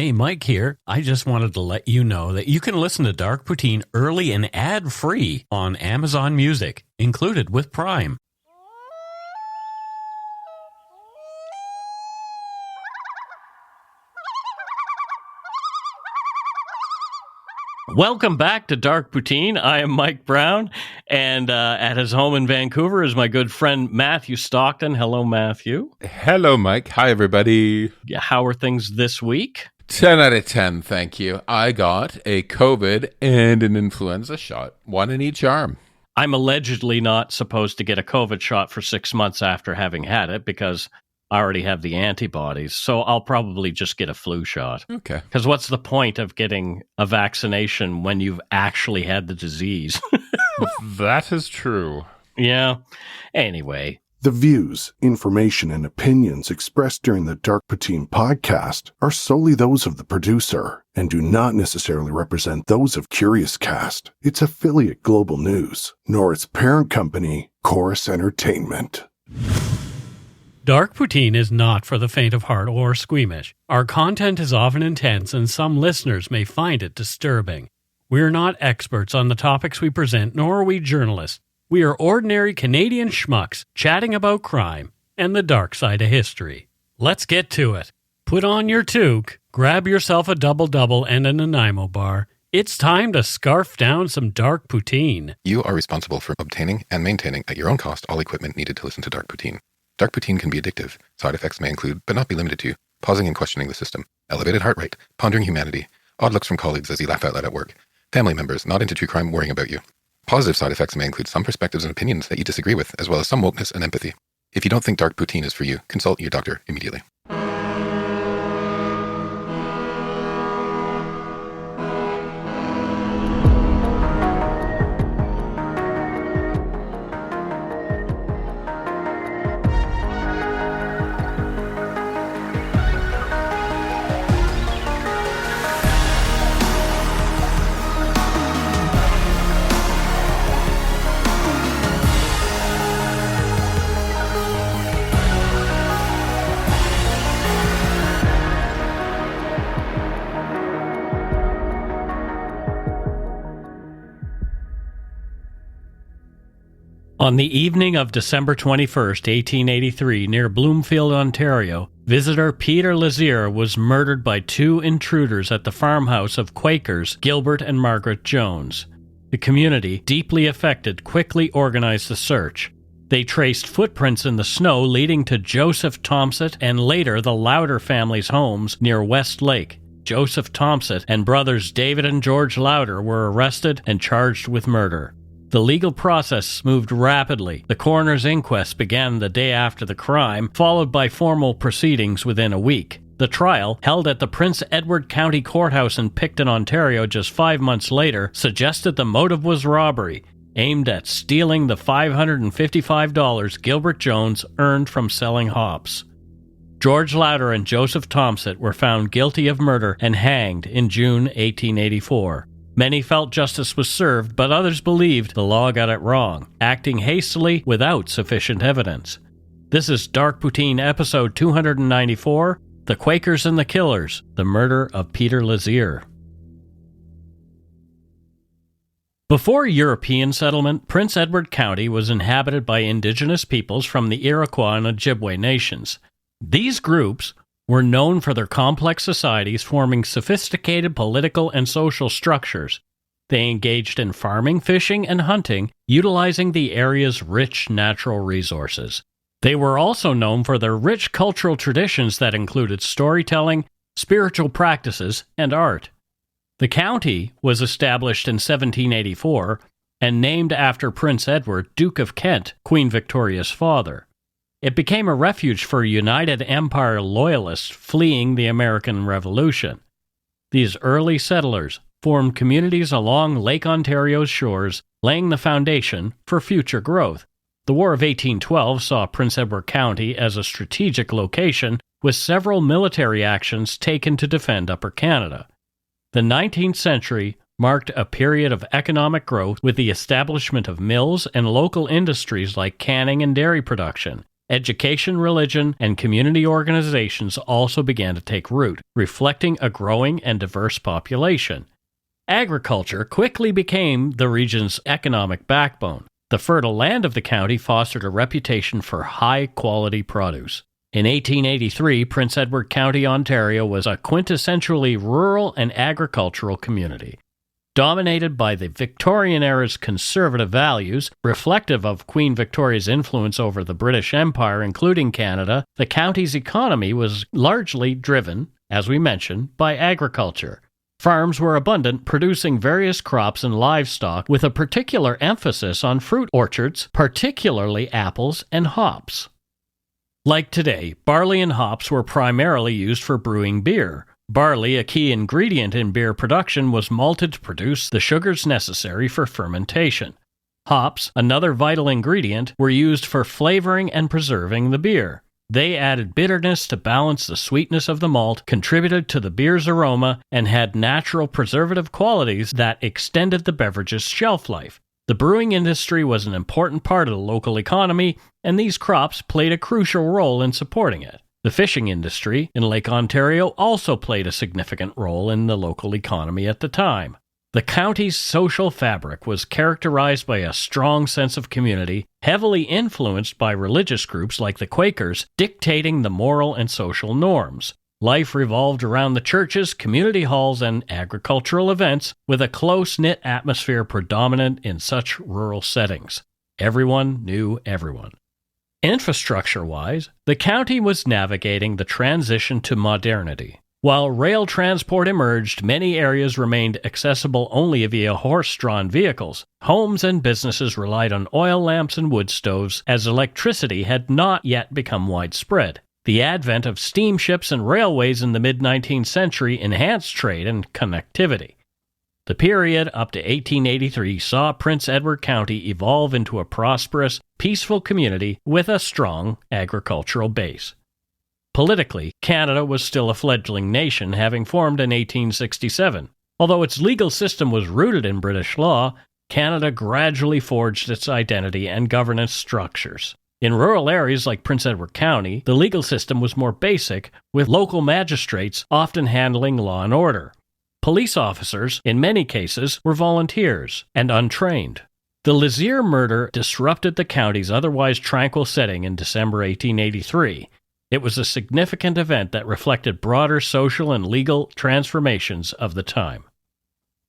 Hey, Mike here. I just wanted to let you know that you can listen to Dark Poutine early and ad-free on Amazon Music, included with Prime. Welcome back to Dark Poutine. I am Mike Brown, and at his home in Vancouver is my good friend Matthew Stockton. Hello, Matthew. Hello, Mike. Hi, everybody. How are things this week? 10 out of 10, thank you. I got a COVID and an influenza shot, one in each arm. I'm allegedly not supposed to get a COVID shot for 6 months after having had it because I already have the antibodies, so I'll probably just get a flu shot. Okay. Because what's the point of getting a vaccination when you've actually had the disease? That is true. Yeah. Anyway. The views, information, and opinions expressed during the Dark Poutine podcast are solely those of the producer and do not necessarily represent those of Curious Cast, its affiliate Global News, nor its parent company, Chorus Entertainment. Dark Poutine is not for the faint of heart or squeamish. Our content is often intense and some listeners may find it disturbing. We're not experts on the topics we present, nor are we journalists. We are ordinary Canadian schmucks chatting about crime and the dark side of history. Let's get to it. Put on your toque, grab yourself a double-double and a Nanaimo bar. It's time to scarf down some Dark Poutine. You are responsible for obtaining and maintaining at your own cost all equipment needed to listen to Dark Poutine. Dark Poutine can be addictive. Side effects may include, but not be limited to, pausing and questioning the system, elevated heart rate, pondering humanity, odd looks from colleagues as you laugh out loud at work, family members not into true crime worrying about you. Positive side effects may include some perspectives and opinions that you disagree with, as well as some wokeness and empathy. If you don't think Dark Poutine is for you, consult your doctor immediately. On the evening of December 21st, 1883, near Bloomfield, Ontario, visitor Peter Lazier was murdered by two intruders at the farmhouse of Quakers, Gilbert and Margaret Jones. The community, deeply affected, quickly organized the search. They traced footprints in the snow leading to Joseph Thomset and later the Lowder family's homes near West Lake. Joseph Thomset and brothers David and George Lowder were arrested and charged with murder. The legal process moved rapidly. The coroner's inquest began the day after the crime, followed by formal proceedings within a week. The trial, held at the Prince Edward County Courthouse in Picton, Ontario just 5 months later, suggested the motive was robbery, aimed at stealing the $555 Gilbert Jones earned from selling hops. George Lowder and Joseph Thomset were found guilty of murder and hanged in June 1884. Many felt justice was served, but others believed the law got it wrong, acting hastily without sufficient evidence. This is Dark Poutine episode 294, The Quakers and the Killers, the murder of Peter Lazier. Before European settlement, Prince Edward County was inhabited by indigenous peoples from the Iroquois and Ojibwe nations. These groups were known for their complex societies forming sophisticated political and social structures. They engaged in farming, fishing, and hunting, utilizing the area's rich natural resources. They were also known for their rich cultural traditions that included storytelling, spiritual practices, and art. The county was established in 1784 and named after Prince Edward, Duke of Kent, Queen Victoria's father. It became a refuge for United Empire Loyalists fleeing the American Revolution. These early settlers formed communities along Lake Ontario's shores, laying the foundation for future growth. The War of 1812 saw Prince Edward County as a strategic location, with several military actions taken to defend Upper Canada. The 19th century marked a period of economic growth with the establishment of mills and local industries like canning and dairy production. Education, religion, and community organizations also began to take root, reflecting a growing and diverse population. Agriculture quickly became the region's economic backbone. The fertile land of the county fostered a reputation for high-quality produce. In 1883, Prince Edward County, Ontario was a quintessentially rural and agricultural community. Dominated by the Victorian-era's conservative values, reflective of Queen Victoria's influence over the British Empire, including Canada, the county's economy was largely driven, as we mentioned, by agriculture. Farms were abundant, producing various crops and livestock, with a particular emphasis on fruit orchards, particularly apples and hops. Like today, barley and hops were primarily used for brewing beer. Barley, a key ingredient in beer production, was malted to produce the sugars necessary for fermentation. Hops, another vital ingredient, were used for flavoring and preserving the beer. They added bitterness to balance the sweetness of the malt, contributed to the beer's aroma, and had natural preservative qualities that extended the beverage's shelf life. The brewing industry was an important part of the local economy, and these crops played a crucial role in supporting it. The fishing industry in Lake Ontario also played a significant role in the local economy at the time. The county's social fabric was characterized by a strong sense of community, heavily influenced by religious groups like the Quakers, dictating the moral and social norms. Life revolved around the churches, community halls, and agricultural events, with a close-knit atmosphere predominant in such rural settings. Everyone knew everyone. Infrastructure-wise, the county was navigating the transition to modernity. While rail transport emerged, many areas remained accessible only via horse-drawn vehicles. Homes and businesses relied on oil lamps and wood stoves, as electricity had not yet become widespread. The advent of steamships and railways in the mid-19th century enhanced trade and connectivity. The period up to 1883 saw Prince Edward County evolve into a prosperous, peaceful community with a strong agricultural base. Politically, Canada was still a fledgling nation, having formed in 1867. Although its legal system was rooted in British law, Canada gradually forged its identity and governance structures. In rural areas like Prince Edward County, the legal system was more basic, with local magistrates often handling law and order. Police officers, in many cases, were volunteers and untrained. The Lazier murder disrupted the county's otherwise tranquil setting in December 1883. It was a significant event that reflected broader social and legal transformations of the time.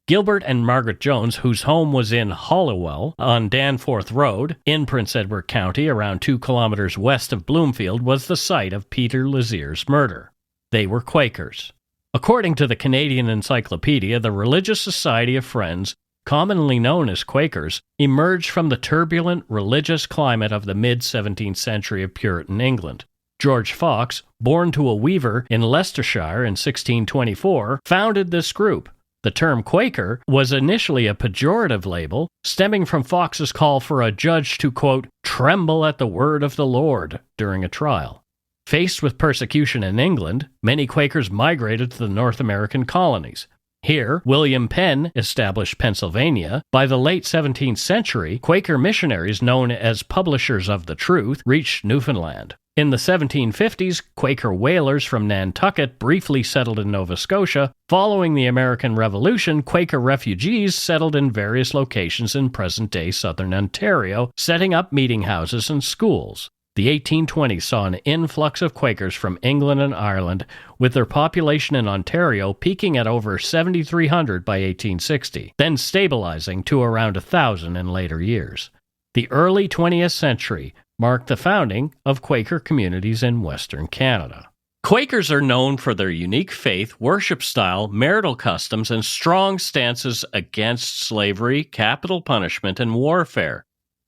Gilbert and Margaret Jones, whose home was in Hollowell on Danforth Road in Prince Edward County, around 2 kilometers west of Bloomfield, was the site of Peter Lazier's murder. They were Quakers. According to the Canadian Encyclopedia, the Religious Society of Friends, commonly known as Quakers, emerged from the turbulent religious climate of the mid-17th century of Puritan England. George Fox, born to a weaver in Leicestershire in 1624, founded this group. The term Quaker was initially a pejorative label, stemming from Fox's call for a judge to, quote, tremble at the word of the Lord during a trial. Faced with persecution in England, many Quakers migrated to the North American colonies. Here, William Penn established Pennsylvania. By the late 17th century, Quaker missionaries known as Publishers of the Truth reached Newfoundland. In the 1750s, Quaker whalers from Nantucket briefly settled in Nova Scotia. Following the American Revolution, Quaker refugees settled in various locations in present-day southern Ontario, setting up meeting houses and schools. The 1820s saw an influx of Quakers from England and Ireland, with their population in Ontario peaking at over 7,300 by 1860, then stabilizing to around 1,000 in later years. The early 20th century marked the founding of Quaker communities in Western Canada. Quakers are known for their unique faith, worship style, marital customs, and strong stances against slavery, capital punishment, and warfare.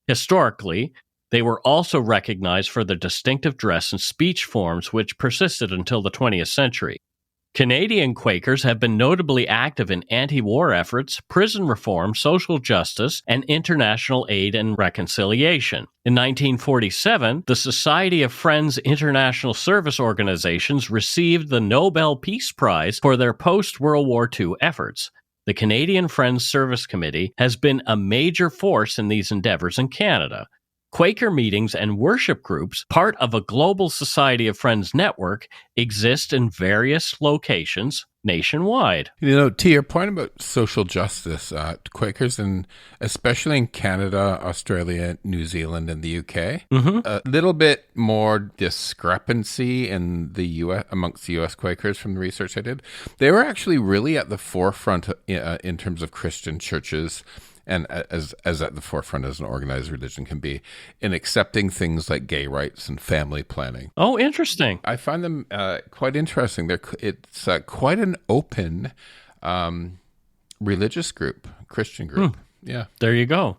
Historically, they were also recognized for their distinctive dress and speech forms, which persisted until the 20th century. Canadian Quakers have been notably active in anti-war efforts, prison reform, social justice, and international aid and reconciliation. In 1947, the Society of Friends International Service Organizations received the Nobel Peace Prize for their post-World War II efforts. The Canadian Friends Service Committee has been a major force in these endeavors in Canada. Quaker meetings and worship groups, part of a global Society of Friends network, exist in various locations nationwide. To your point about social justice, Quakers, and especially in Canada, Australia, New Zealand, and the UK, a little bit more discrepancy in the US amongst the US Quakers from the research I did. They were actually really at the forefront in terms of Christian churches, and as at the forefront as an organized religion can be, in accepting things like gay rights and family planning. Oh, interesting. I find them quite interesting. It's quite an open religious group, Christian group. Yeah. There you go.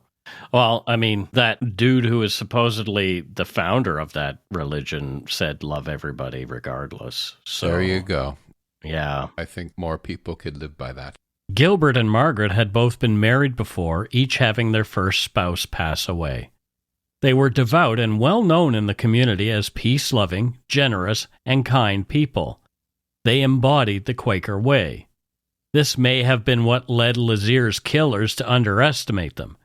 Well, I mean, that dude who is supposedly the founder of that religion said love everybody regardless. So there you go. Yeah. I think more people could live by that. Gilbert and Margaret had both been married before, each having their first spouse pass away. They were devout and well known in the community as peace-loving, generous, and kind people. They embodied the Quaker way. This may have been what led Lazier's killers to underestimate them,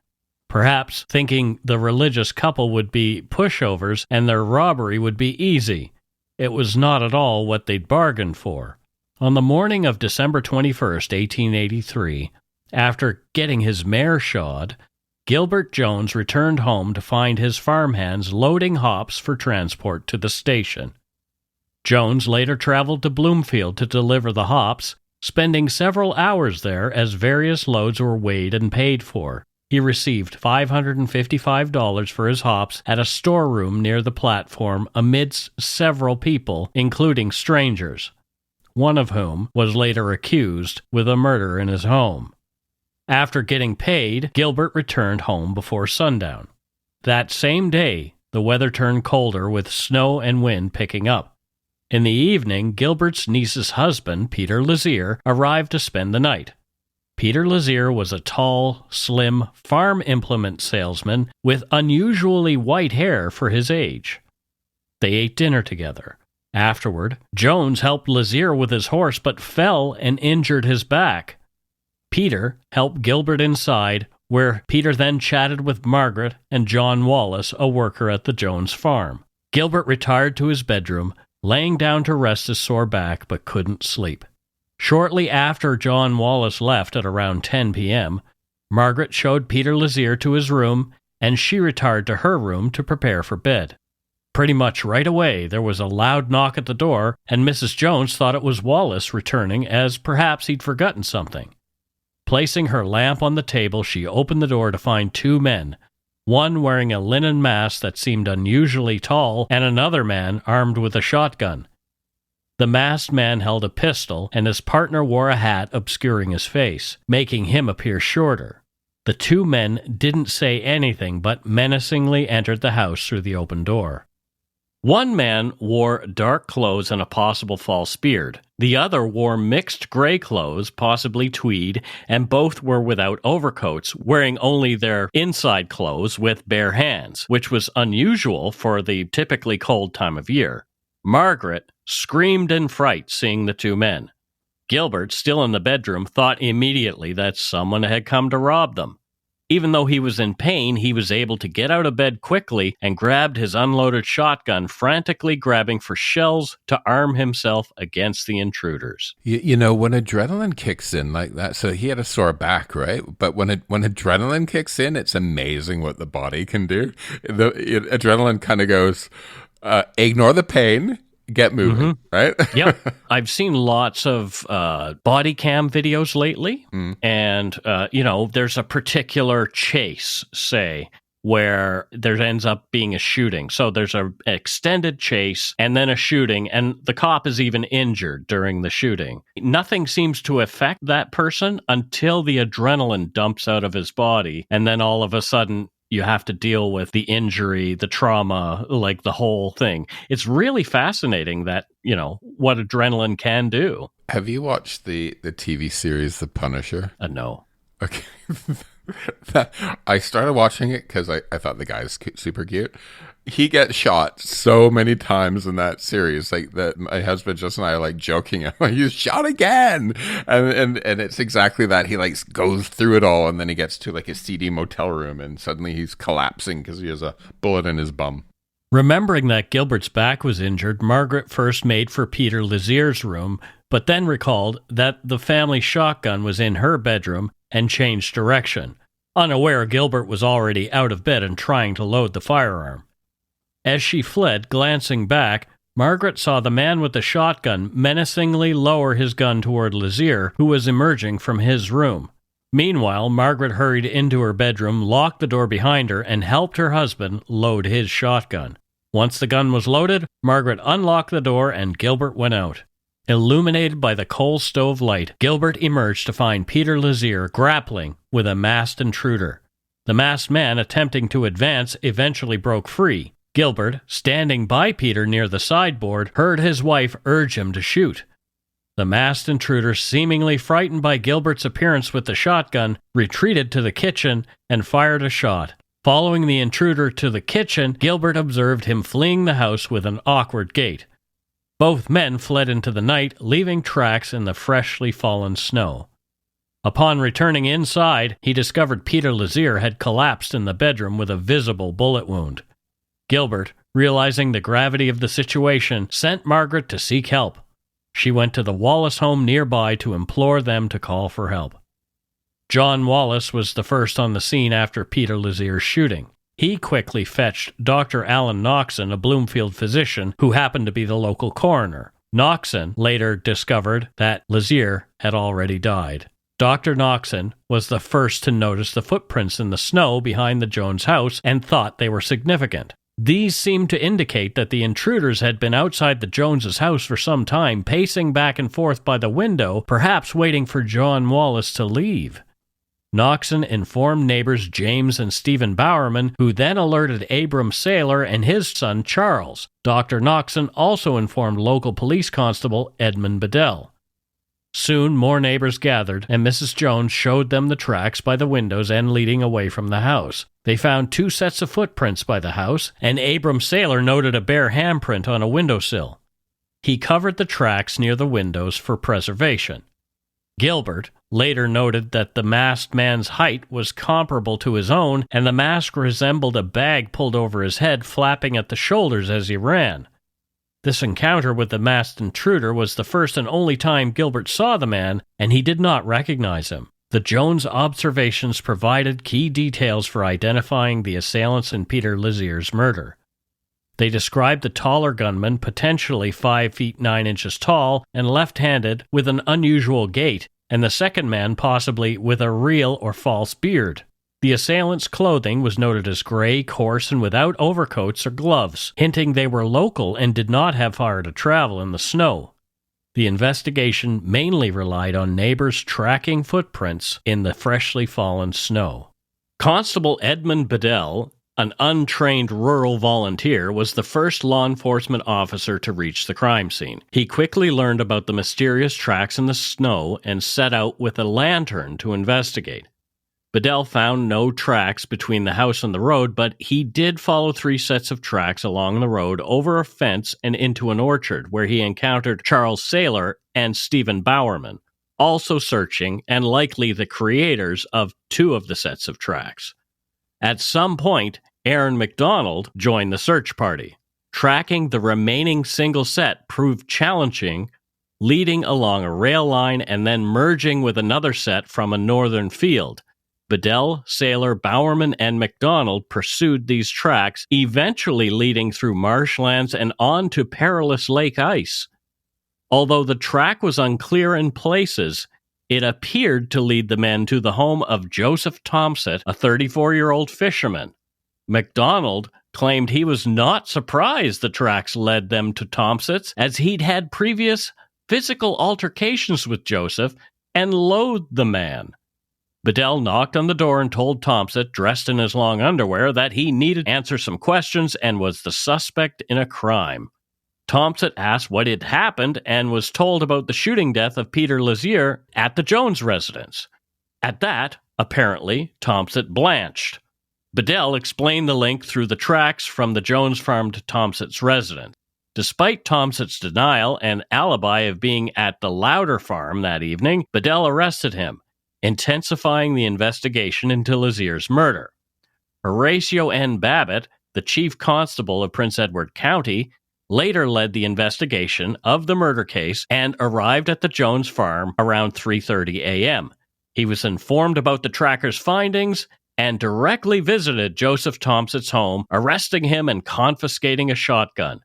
perhaps thinking the religious couple would be pushovers and their robbery would be easy. It was not at all what they'd bargained for. On the morning of December 21st, 1883, after getting his mare shod, Gilbert Jones returned home to find his farmhands loading hops for transport to the station. Jones later traveled to Bloomfield to deliver the hops, spending several hours there as various loads were weighed and paid for. He received $555 for his hops at a storeroom near the platform amidst several people, including strangers, one of whom was later accused with a murder in his home. After getting paid, Gilbert returned home before sundown. That same day, the weather turned colder with snow and wind picking up. In the evening, Gilbert's niece's husband, Peter Lazier, arrived to spend the night. Peter Lazier was a tall, slim farm implement salesman with unusually white hair for his age. They ate dinner together. Afterward, Jones helped Lazier with his horse but fell and injured his back. Peter helped Gilbert inside, where Peter then chatted with Margaret and John Wallace, a worker at the Jones farm. Gilbert retired to his bedroom, laying down to rest his sore back but couldn't sleep. Shortly after John Wallace left at around 10 p.m., Margaret showed Peter Lazier to his room, and she retired to her room to prepare for bed. Pretty much right away, there was a loud knock at the door, and Mrs. Jones thought it was Wallace returning, as perhaps he'd forgotten something. Placing her lamp on the table, she opened the door to find two men, one wearing a linen mask that seemed unusually tall, and another man armed with a shotgun. The masked man held a pistol, and his partner wore a hat obscuring his face, making him appear shorter. The two men didn't say anything, but menacingly entered the house through the open door. One man wore dark clothes and a possible false beard. The other wore mixed gray clothes, possibly tweed, and both were without overcoats, wearing only their inside clothes with bare hands, which was unusual for the typically cold time of year. Margaret screamed in fright seeing the two men. Gilbert, still in the bedroom, thought immediately that someone had come to rob them. Even though he was in pain, he was able to get out of bed quickly and grabbed his unloaded shotgun, frantically grabbing for shells to arm himself against the intruders. You know, when adrenaline kicks in like that, so he had a sore back, right? But when adrenaline kicks in, it's amazing what the body can do. Adrenaline kind of goes, ignore the pain, get moving, right? Yep. I've seen lots of body cam videos lately, and, there's a particular chase, say, where there ends up being a shooting. So there's an extended chase and then a shooting, and the cop is even injured during the shooting. Nothing seems to affect that person until the adrenaline dumps out of his body, and then all of a sudden, you have to deal with the injury, the trauma, like the whole thing. It's really fascinating that, what adrenaline can do. Have you watched the TV series The Punisher? No. Okay. I started watching it because I thought the guy is super cute. He gets shot so many times in that series. Like that, my husband just and I are like joking. I'm like, he's shot again, and it's exactly that. He like goes through it all, and then he gets to like a seedy motel room, and suddenly he's collapsing because he has a bullet in his bum. Remembering that Gilbert's back was injured, Margaret first made for Peter Lazier's room, but then recalled that the family shotgun was in her bedroom and changed direction, unaware Gilbert was already out of bed and trying to load the firearm. As she fled, glancing back, Margaret saw the man with the shotgun menacingly lower his gun toward Lazier, who was emerging from his room. Meanwhile, Margaret hurried into her bedroom, locked the door behind her, and helped her husband load his shotgun. Once the gun was loaded, Margaret unlocked the door and Gilbert went out. Illuminated by the coal stove light, Gilbert emerged to find Peter Lazier grappling with a masked intruder. The masked man, attempting to advance, eventually broke free. Gilbert, standing by Peter near the sideboard, heard his wife urge him to shoot. The masked intruder, seemingly frightened by Gilbert's appearance with the shotgun, retreated to the kitchen and fired a shot. Following the intruder to the kitchen, Gilbert observed him fleeing the house with an awkward gait. Both men fled into the night, leaving tracks in the freshly fallen snow. Upon returning inside, he discovered Peter Lazier had collapsed in the bedroom with a visible bullet wound. Gilbert, realizing the gravity of the situation, sent Margaret to seek help. She went to the Wallace home nearby to implore them to call for help. John Wallace was the first on the scene after Peter Lazier's shooting. He quickly fetched Dr. Alan Noxon, a Bloomfield physician, who happened to be the local coroner. Noxon later discovered that Lazier had already died. Dr. Noxon was the first to notice the footprints in the snow behind the Jones house and thought they were significant. These seemed to indicate that the intruders had been outside the Joneses' house for some time, pacing back and forth by the window, perhaps waiting for John Wallace to leave. Noxon informed neighbors James and Stephen Bowerman, who then alerted Abram Saylor and his son Charles. Dr. Noxon also informed local police constable Edmund Bedell. Soon more neighbors gathered, and Mrs. Jones showed them the tracks by the windows and leading away from the house. They found 2 sets of footprints by the house, and Abram Saylor noted a bare handprint on a windowsill. He covered the tracks near the windows for preservation. Gilbert later noted that the masked man's height was comparable to his own, and the mask resembled a bag pulled over his head, flapping at the shoulders as he ran. This encounter with the masked intruder was the first and only time Gilbert saw the man, and he did not recognize him. The Jones observations provided key details for identifying the assailants in Peter Lazier's murder. They described the taller gunman, potentially 5 feet 9 inches tall and left-handed with an unusual gait, and the second man possibly with a real or false beard. The assailants' clothing was noted as gray, coarse, and without overcoats or gloves, hinting they were local and did not have far to travel in the snow. The investigation mainly relied on neighbors tracking footprints in the freshly fallen snow. Constable Edmund Bedell, an untrained rural volunteer, was the first law enforcement officer to reach the crime scene. He quickly learned about the mysterious tracks in the snow and set out with a lantern to investigate. Bedell found no tracks between the house and the road, but he did follow 3 sets of tracks along the road over a fence and into an orchard, where he encountered Charles Saylor and Stephen Bowerman, also searching and likely the creators of 2 of the sets of tracks. At some point, Aaron McDonald joined the search party. Tracking the remaining single set proved challenging, leading along a rail line and then merging with another set from a northern field. Bedell, Saylor, Bowerman, and McDonald pursued these tracks, eventually leading through marshlands and on to perilous lake ice. Although the track was unclear in places, it appeared to lead the men to the home of Joseph Thomset, a 34-year-old fisherman. McDonald claimed he was not surprised the tracks led them to Thomset's, as he'd had previous physical altercations with Joseph and loathed the man. Bedell knocked on the door and told Thomset, dressed in his long underwear, that he needed to answer some questions and was the suspect in a crime. Thomset asked what had happened and was told about the shooting death of Peter Lazier at the Jones residence. At that, apparently Thomset blanched. Bedell explained the link through the tracks from the Jones farm to Thomset's residence. Despite Thomset's denial and alibi of being at the Lowder farm that evening, Bedell arrested him, intensifying the investigation into Lazier's murder. Horatio N. Babbitt, the chief constable of Prince Edward County, later led the investigation of the murder case and arrived at the Jones farm around 3:30 a.m. He was informed about the tracker's findings and directly visited Joseph Thomset's home, arresting him and confiscating a shotgun.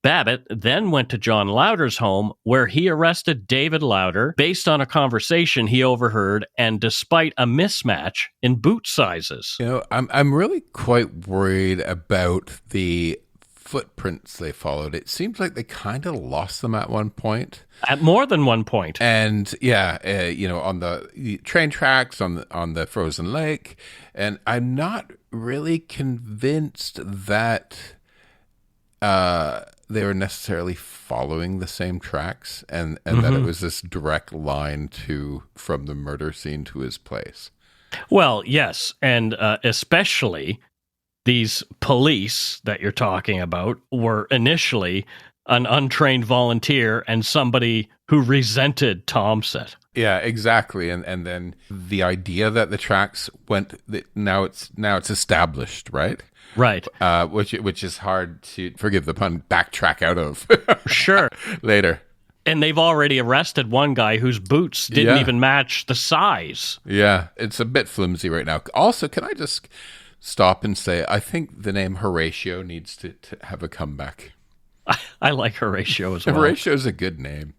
Babbitt then went to John Lowder's home, where he arrested David Lowder based on a conversation he overheard and despite a mismatch in boot sizes. I'm really quite worried about the footprints they followed. It seems like they kind of lost them at one point. At more than one point. And on the train tracks, on the frozen lake. And I'm not really convinced that they were necessarily following the same tracks and that it was this direct line from the murder scene to his place. Well, yes, and especially these police that you're talking about were initially an untrained volunteer and somebody who resented Thomset. Yeah, exactly. And then the idea that the tracks went, now it's established, right? Right. Which is hard to, forgive the pun, backtrack out of. Sure. Later. And they've already arrested one guy whose boots didn't even match the size. Yeah, it's a bit flimsy right now. Also, can I just stop and say, I think the name Horatio needs to have a comeback. I like Horatio as well. Horatio's a good name.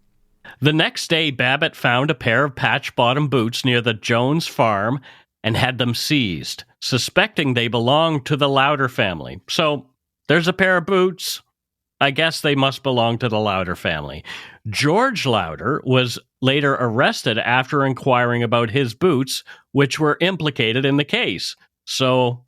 The next day, Babbitt found a pair of patch-bottom boots near the Jones farm and had them seized, suspecting they belonged to the Lowder family. So, there's a pair of boots. I guess they must belong to the Lowder family. George Lowder was later arrested after inquiring about his boots, which were implicated in the case. So,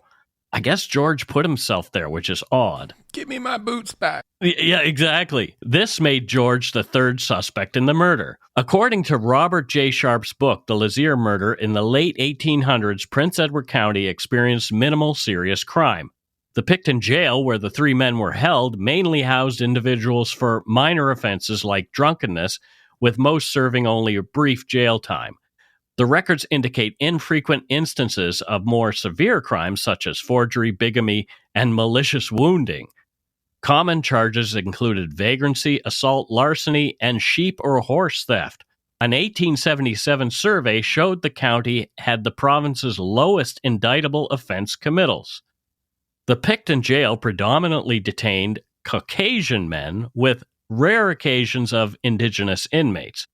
I guess George put himself there, which is odd. Give me my boots back. Yeah, exactly. This made George the third suspect in the murder. According to Robert J. Sharp's book, The Lazier Murder, in the late 1800s, Prince Edward County experienced minimal serious crime. The Picton jail, where the three men were held, mainly housed individuals for minor offenses like drunkenness, with most serving only a brief jail time. The records indicate infrequent instances of more severe crimes such as forgery, bigamy, and malicious wounding. Common charges included vagrancy, assault, larceny, and sheep or horse theft. An 1877 survey showed the county had the province's lowest indictable offense committals. The Picton jail predominantly detained Caucasian men, with rare occasions of indigenous inmates.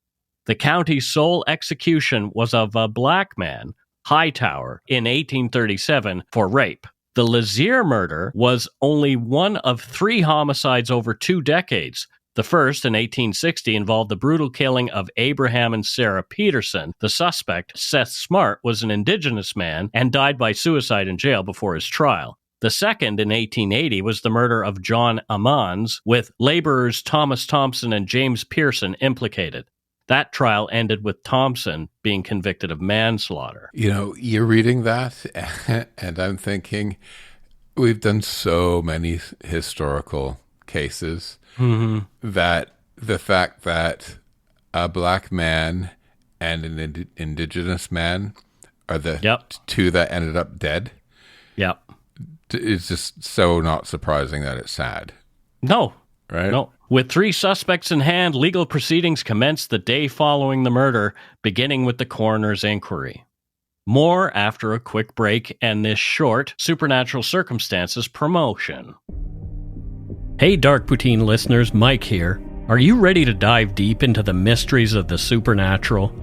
The county's sole execution was of a black man, Hightower, in 1837 for rape. The Lazier murder was only one of 3 homicides over 2 decades. The first, in 1860, involved the brutal killing of Abraham and Sarah Peterson. The suspect, Seth Smart, was an indigenous man and died by suicide in jail before his trial. The second, in 1880, was the murder of John Ammons, with laborers Thomas Thompson and James Pearson implicated. That trial ended with Thompson being convicted of manslaughter. You're reading that, and I'm thinking, we've done so many historical cases that the fact that a black man and an indigenous man are the two that ended up dead. Yep. It's just so not surprising that it's sad. No. Right? No. With 3 suspects in hand, legal proceedings commenced the day following the murder, beginning with the coroner's inquiry. More after a quick break and this short Supernatural Circumstances promotion. Hey Dark Poutine listeners, Mike here. Are you ready to dive deep into the mysteries of the supernatural?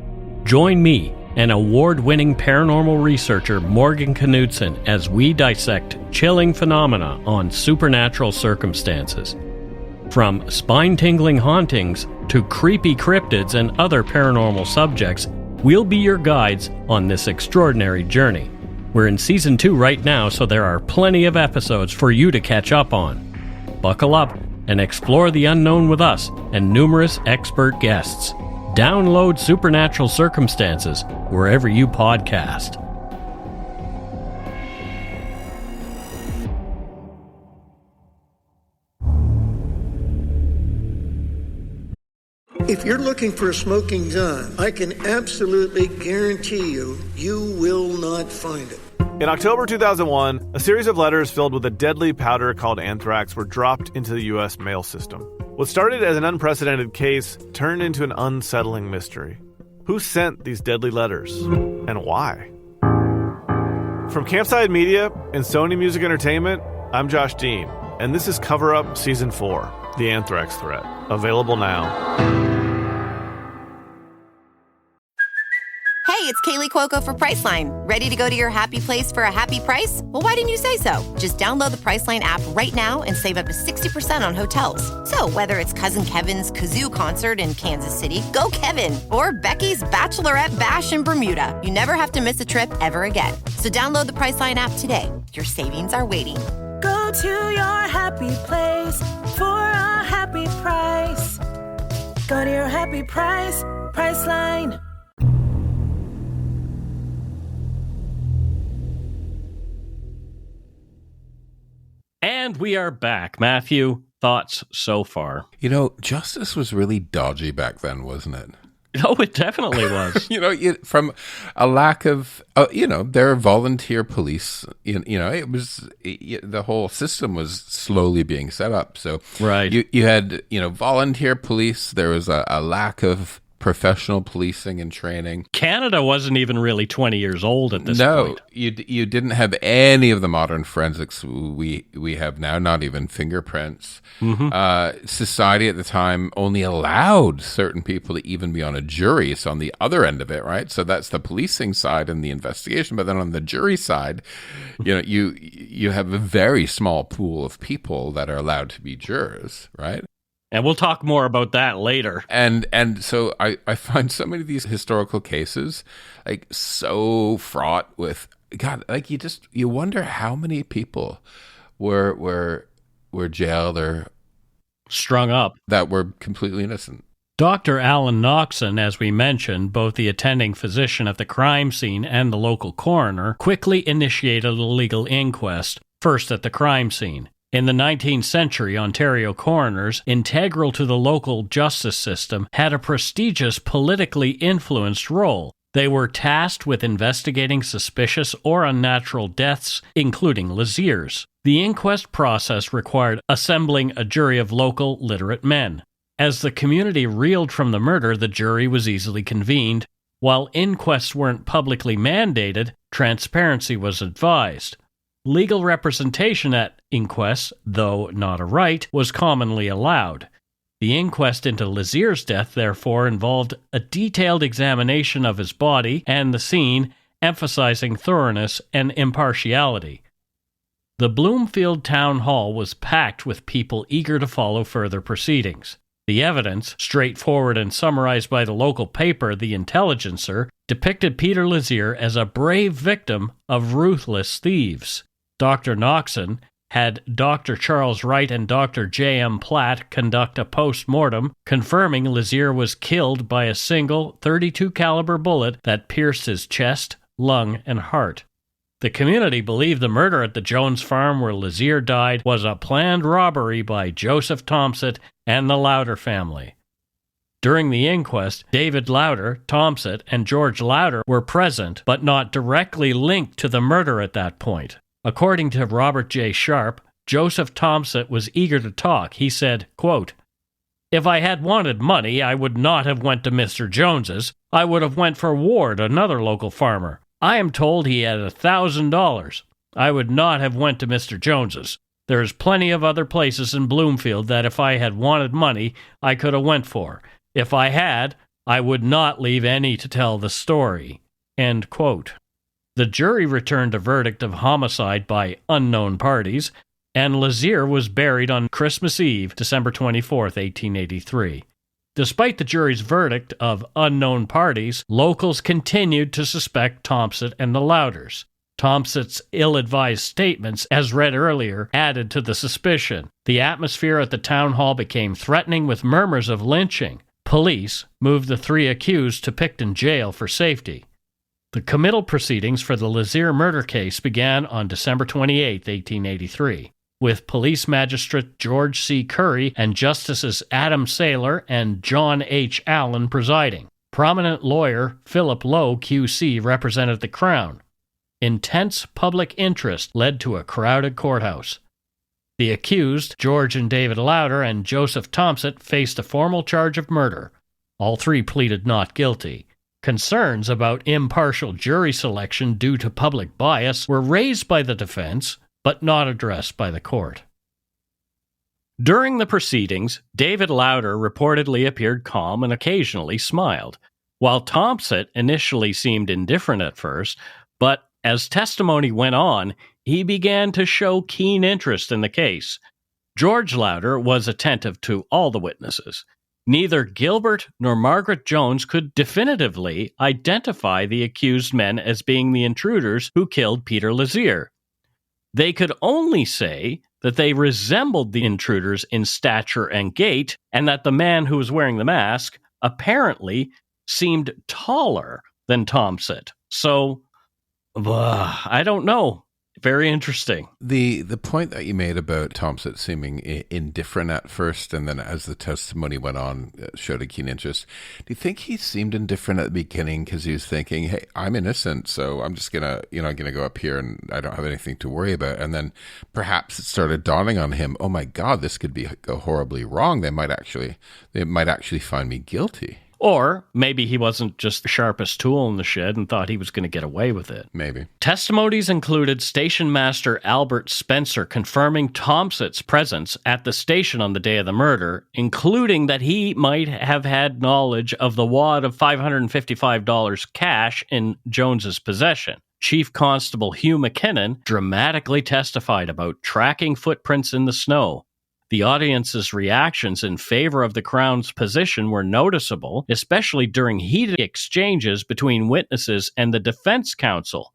Join me and award-winning paranormal researcher Morgan Knudsen as we dissect chilling phenomena on Supernatural Circumstances. From spine-tingling hauntings to creepy cryptids and other paranormal subjects, we'll be your guides on this extraordinary journey. We're in Season 2 right now, so there are plenty of episodes for you to catch up on. Buckle up and explore the unknown with us and numerous expert guests. Download Supernatural Circumstances wherever you podcast. If you're looking for a smoking gun, I can absolutely guarantee you will not find it. In October 2001, a series of letters filled with a deadly powder called anthrax were dropped into the U.S. mail system. What started as an unprecedented case turned into an unsettling mystery. Who sent these deadly letters? And why? From Campside Media and Sony Music Entertainment, I'm Josh Dean, and this is Cover Up Season 4, The Anthrax Threat. Available now. Hey, it's Kaylee Cuoco for Priceline. Ready to go to your happy place for a happy price? Well, why didn't you say so? Just download the Priceline app right now and save up to 60% on hotels. So whether it's Cousin Kevin's Kazoo Concert in Kansas City, go Kevin, or Becky's Bachelorette Bash in Bermuda, you never have to miss a trip ever again. So download the Priceline app today. Your savings are waiting. Go to your happy place for a happy price. Go to your happy price, Priceline. And we are back. Matthew, thoughts so far? You know, justice was really dodgy back then, wasn't it? Oh, it definitely was. From a lack of, there are volunteer police. It was the whole system was slowly being set up. So right, you had volunteer police. There was a lack of professional policing and training. Canada wasn't even really 20 years old at this point. No, you didn't have any of the modern forensics we have now, not even fingerprints. Mm-hmm. Society at the time only allowed certain people to even be on a jury. So on the other end of it, right? So that's the policing side and the investigation. But then on the jury side, you have a very small pool of people that are allowed to be jurors, right? And we'll talk more about that later. And so I find so many of these historical cases like so fraught with God. Like you wonder how many people were jailed or strung up that were completely innocent. Dr. Alan Noxon, as we mentioned, both the attending physician at the crime scene and the local coroner, quickly initiated a legal inquest, first at the crime scene. In the 19th century, Ontario coroners, integral to the local justice system, had a prestigious politically influenced role. They were tasked with investigating suspicious or unnatural deaths, including Lazier's. The inquest process required assembling a jury of local, literate men. As the community reeled from the murder, the jury was easily convened. While inquests weren't publicly mandated, transparency was advised. Legal representation at inquests, though not a right, was commonly allowed. The inquest into Lazier's death, therefore, involved a detailed examination of his body and the scene, emphasizing thoroughness and impartiality. The Bloomfield Town Hall was packed with people eager to follow further proceedings. The evidence, straightforward and summarized by the local paper, The Intelligencer, depicted Peter Lazier as a brave victim of ruthless thieves. Dr. Noxon had Dr. Charles Wright and Dr. J.M. Platt conduct a post-mortem, confirming Lazier was killed by a single .32 caliber bullet that pierced his chest, lung, and heart. The community believed the murder at the Jones farm where Lazier died was a planned robbery by Joseph Thomset and the Lowder family. During the inquest, David Lowder, Thomset, and George Lowder were present, but not directly linked to the murder at that point. According to Robert J. Sharp, Joseph Thomset was eager to talk. He said, quote, "If I had wanted money, I would not have went to Mr. Jones's. I would have went for Ward, another local farmer. I am told he had $1,000. I would not have went to Mr. Jones's. There is plenty of other places in Bloomfield that if I had wanted money, I could have went for. If I had, I would not leave any to tell the story." End quote. The jury returned a verdict of homicide by unknown parties, and Lazier was buried on Christmas Eve, December 24, 1883. Despite the jury's verdict of unknown parties, locals continued to suspect Thomset and the Lowders. Thomset's ill-advised statements, as read earlier, added to the suspicion. The atmosphere at the town hall became threatening with murmurs of lynching. Police moved the three accused to Picton jail for safety. The committal proceedings for the Lazier murder case began on December 28, 1883. with police magistrate George C. Curry and Justices Adam Saylor and John H. Allen presiding. Prominent lawyer Philip Lowe, QC, represented the Crown. Intense public interest led to a crowded courthouse. The accused, George and David Lowder and Joseph Thomset, faced a formal charge of murder. All three pleaded not guilty. Concerns about impartial jury selection due to public bias were raised by the defense, but not addressed by the court. During the proceedings, David Lowder reportedly appeared calm and occasionally smiled, while Thomset initially seemed indifferent at first, but as testimony went on, he began to show keen interest in the case. George Lowder was attentive to all the witnesses. Neither Gilbert nor Margaret Jones could definitively identify the accused men as being the intruders who killed Peter Lazier. They could only say that they resembled the intruders in stature and gait, and that the man who was wearing the mask apparently seemed taller than Thomset. So, I don't know. Very interesting. The point that you made about Thomset seeming indifferent at first, and then as the testimony went on, showed a keen interest. Do you think he seemed indifferent at the beginning because he was thinking, "Hey, I'm innocent, so I'm just gonna go up here and I don't have anything to worry about"? And then perhaps it started dawning on him, "Oh my God, this could go horribly wrong. They might actually find me guilty." Or maybe he wasn't just the sharpest tool in the shed and thought he was going to get away with it. Maybe. Testimonies included Station Master Albert Spencer confirming Thomset's presence at the station on the day of the murder, including that he might have had knowledge of the wad of $555 cash in Jones's possession. Chief Constable Hugh McKinnon dramatically testified about tracking footprints in the snow. The audience's reactions in favor of the Crown's position were noticeable, especially during heated exchanges between witnesses and the defense counsel.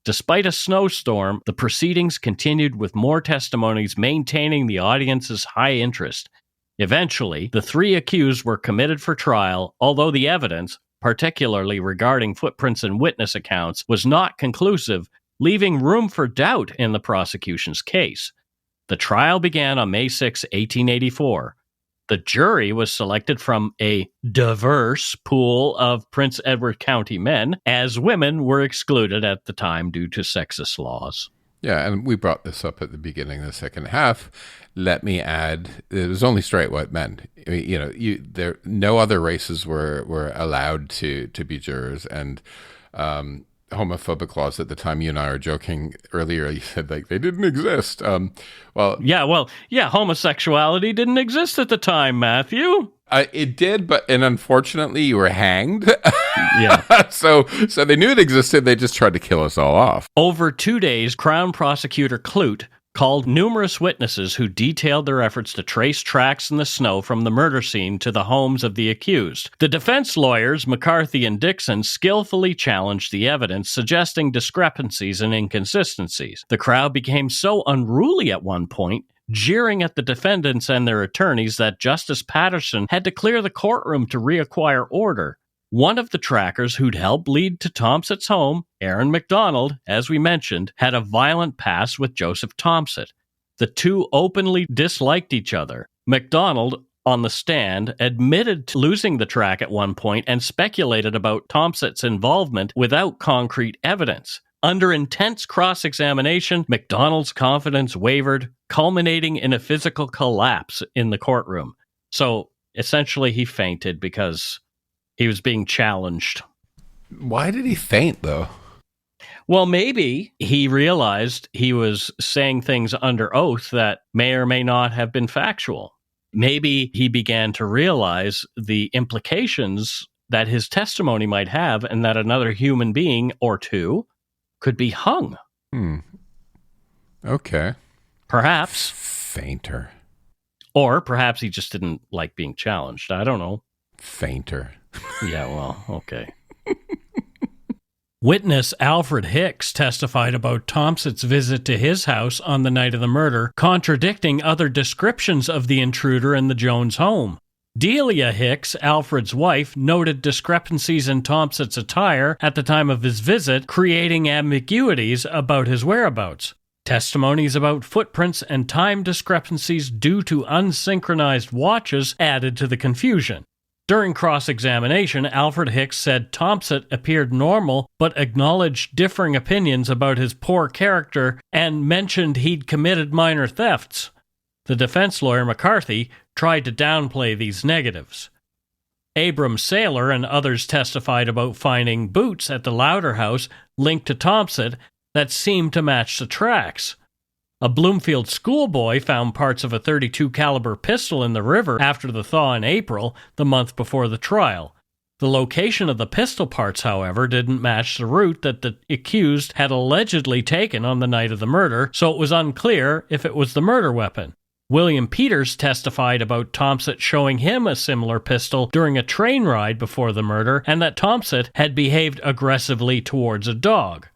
Despite a snowstorm, the proceedings continued with more testimonies maintaining the audience's high interest. Eventually, the three accused were committed for trial, although the evidence, particularly regarding footprints and witness accounts, was not conclusive, leaving room for doubt in the prosecution's case. The trial began on May 6, 1884. The jury was selected from a diverse pool of Prince Edward County men, as women were excluded at the time due to sexist laws. Yeah, and we brought this up at the beginning of the second half. Let me add, it was only straight white men. I mean, no other races were allowed to be jurors, and homophobic laws at the time. You and I were joking earlier. You said they didn't exist. Homosexuality didn't exist at the time, Matthew. It did, and unfortunately, you were hanged. Yeah. So they knew it existed. They just tried to kill us all off. Over 2 days, Crown Prosecutor Clute called numerous witnesses who detailed their efforts to trace tracks in the snow from the murder scene to the homes of the accused. The defense lawyers, McCarthy and Dixon, skillfully challenged the evidence, suggesting discrepancies and inconsistencies. The crowd became so unruly at one point, jeering at the defendants and their attorneys, that Justice Patterson had to clear the courtroom to reacquire order. One of the trackers who'd helped lead to Thomset's home, Aaron MacDonald, as we mentioned, had a violent past with Joseph Thomset. The two openly disliked each other. MacDonald, on the stand, admitted to losing the track at one point and speculated about Thomset's involvement without concrete evidence. Under intense cross-examination, MacDonald's confidence wavered, culminating in a physical collapse in the courtroom. So, essentially, he fainted because he was being challenged. Why did he faint, though? Well, maybe he realized he was saying things under oath that may or may not have been factual. Maybe he began to realize the implications that his testimony might have, and that another human being or two could be hung. Okay. Perhaps. Fainter. Or perhaps he just didn't like being challenged. I don't know. Fainter. Yeah, well, okay. Witness Alfred Hicks testified about Thomset's visit to his house on the night of the murder, contradicting other descriptions of the intruder in the Jones home. Delia Hicks, Alfred's wife, noted discrepancies in Thomset's attire at the time of his visit, creating ambiguities about his whereabouts. Testimonies about footprints and time discrepancies due to unsynchronized watches added to the confusion. During cross-examination, Alfred Hicks said Thomset appeared normal but acknowledged differing opinions about his poor character and mentioned he'd committed minor thefts. The defense lawyer, McCarthy, tried to downplay these negatives. Abram Saylor and others testified about finding boots at the Lowder house linked to Thomset that seemed to match the tracks. A Bloomfield schoolboy found parts of a .32 caliber pistol in the river after the thaw in April, the month before the trial. The location of the pistol parts, however, didn't match the route that the accused had allegedly taken on the night of the murder, so it was unclear if it was the murder weapon. William Peters testified about Thomset showing him a similar pistol during a train ride before the murder, and that Thomset had behaved aggressively towards a dog.